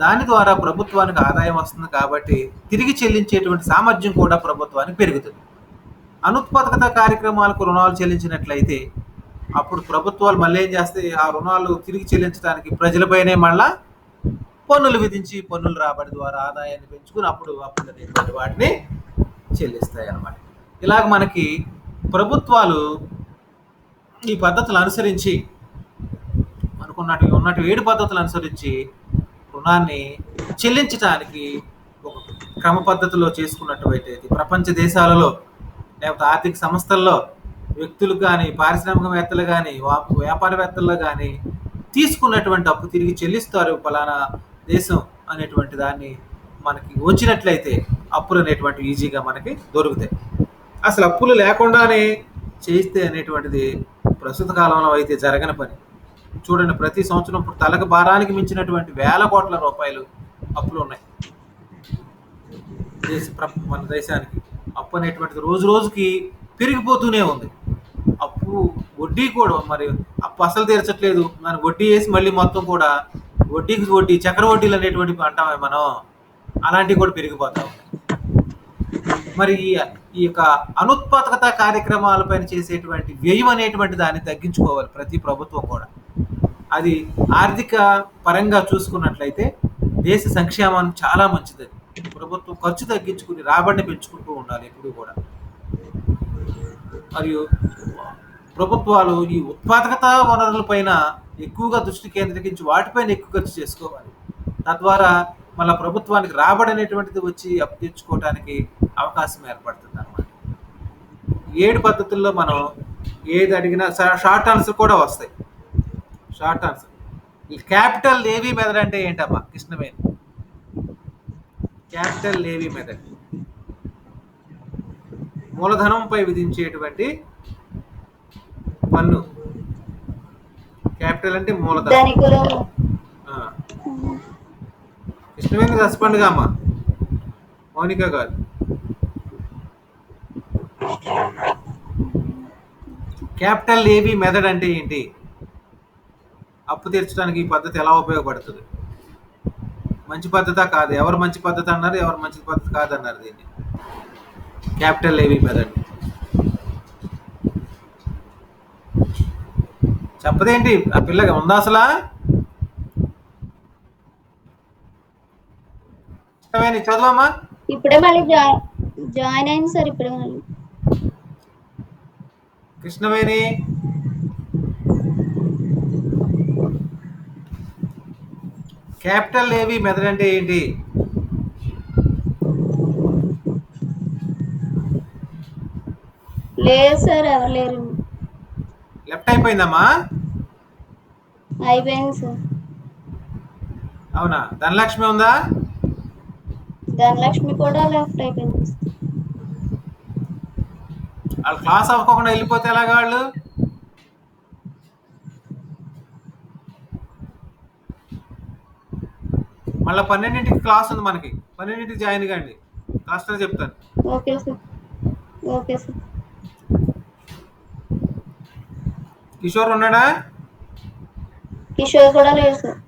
దాని ద్వారా ప్రభుత్వానికి ఆదాయం వస్తుంది, కాబట్టి తిరిగి చెల్లించేటువంటి సామర్థ్యం కూడా ప్రభుత్వానికి పెరుగుతుంది. అనుత్పాదకత కార్యక్రమాలకు రుణాలు చెల్లించినట్లయితే అప్పుడు ప్రభుత్వాలు మళ్ళీ ఏం చేస్తాయి, ఆ రుణాలు తిరిగి చెల్లించడానికి ప్రజలపైనే మళ్ళా పన్నులు విధించి పన్నుల రాబడి ద్వారా ఆదాయాన్ని పెంచుకుని అప్పుడు అప్పులు అనేటువంటి వాటిని చెల్లిస్తాయి అన్నమాట. ఇలాగ మనకి ప్రభుత్వాలు ఈ పద్ధతులు అనుసరించి ఉన్నట్టు 7 పద్ధతులు అనుసరించి రుణాన్ని చెల్లించడానికి ఒక క్రమ పద్ధతిలో చేసుకున్నట్టువైతే ప్రపంచ దేశాలలో లేకపోతే ఆర్థిక సంస్థల్లో వ్యక్తులు కానీ పారిశ్రామికవేత్తలు కానీ వ్యాపారవేత్తలు కానీ తీసుకున్నటువంటి అప్పు తిరిగి చెల్లిస్తారు ఫలానా దేశం అనేటువంటి దాన్ని మనకి వచ్చినట్లయితే అప్పులు అనేటువంటివి ఈజీగా మనకి దొరుకుతాయి. అసలు అప్పులు లేకుండానే చేయిస్తే అనేటువంటిది ప్రస్తుత కాలంలో అయితే జరగని పని. చూడండి, ప్రతి సంవత్సరం ఇప్పుడు తలకు భారానికి మించినటువంటి వేల కోట్ల రూపాయలు అప్పులు ఉన్నాయి మన దేశానికి. అప్పు అనేటువంటిది రోజు రోజుకి పెరిగిపోతూనే ఉంది. అప్పు వడ్డీ కూడా మరి అప్పు అసలు తీర్చట్లేదు, దాని వడ్డీ వేసి మళ్ళీ మొత్తం కూడా వడ్డీకి వడ్డీ చక్ర వడ్డీలు అనేటువంటివి అంటామే మనం, అలాంటివి కూడా పెరిగిపోతాం. మరి ఈ యొక్క అనుత్పాదకత కార్యక్రమాలపైన చేసేటువంటి వ్యయం అనేటువంటి దాన్ని తగ్గించుకోవాలి ప్రతి ప్రభుత్వం కూడా. అది ఆర్థిక పరంగా చూసుకున్నట్లయితే దేశ సంక్షేమానికి చాలా మంచిది. ప్రభుత్వం ఖర్చు తగ్గించుకుని రాబడిని పెంచుకుంటూ ఉండాలి ఎప్పుడు కూడా. మరియు ప్రభుత్వాలు ఈ ఉత్పాదకత వనరులపైన ఎక్కువగా దృష్టి కేంద్రీకరించి వాటిపైన ఎక్కువ ఖర్చు చేసుకోవాలి. తద్వారా మళ్ళీ ప్రభుత్వానికి రాబడి అనేటువంటిది వచ్చి అప్పు తెచ్చుకోవడానికి అవకాశం ఏర్పడుతుంది అన్నమాట. 7 పద్ధతుల్లో మనం ఏది అడిగినా షార్ట్ ఆన్సర్ కూడా వస్తాయి. షార్ట్ ఆన్సర్ క్యాపిటల్ లేవీ మెథడ్ అంటే ఏంటమ్మా కృష్ణవేణి? క్యాపిటల్ లేవీ మెథడ్ మూలధనంపై విధించేటువంటి పన్ను. క్యాపిటల్ అంటే మూలధనం. కృష్ణవేణి రెస్పాండ్గా అమ్మా, మౌనిక గారు. క్యాపిటల్ లేవీ మెథడ్ అంటే ఏంటి? అప్పు తీర్చడానికి ఈ పద్ధతి ఎలా ఉపయోగపడుతుంది? మంచి పద్ధత కాదు, ఎవరు మంచి పద్ధతి అన్నారు, ఎవరు మంచి పద్ధతి కాదన్నారు దీన్ని. క్యాపిటల్ లేవీ మెథడ్ చెప్పదేంటి? ఆ పిల్లగా ఉందా అసలా? చదవమ్మా. ఇప్పుడే మళ్ళీ జాయిన్ అయింది సార్. ఇప్పుడే మళ్ళీ కృష్ణవేణి క్యాపిటల్ లేవీ మెథడ్ అంటే ఏంటి? లేదు సార్, ఎవరు లేరు. లెఫ్ట్ అయిపోయిందమ్మా. అయిపోయింది సార్. అవునా? ధనలక్ష్మి ఉందా? ధనలక్ష్మి కూడా లెఫ్ట్ అయిపోయింది. వాళ్ళు క్లాస్ అవ్వకుండా వెళ్ళిపోతే ఎలాగా వాళ్ళు? మళ్ళీ 12ంటికి క్లాస్ ఉంది మనకి, 12ంటికి జాయిన్ కాండి. క్లాస్లో చెప్తాను. Okay sir. Okay sir. Kishore ఉన్నాడా? కిషోర్ కూడా లేదు సార్.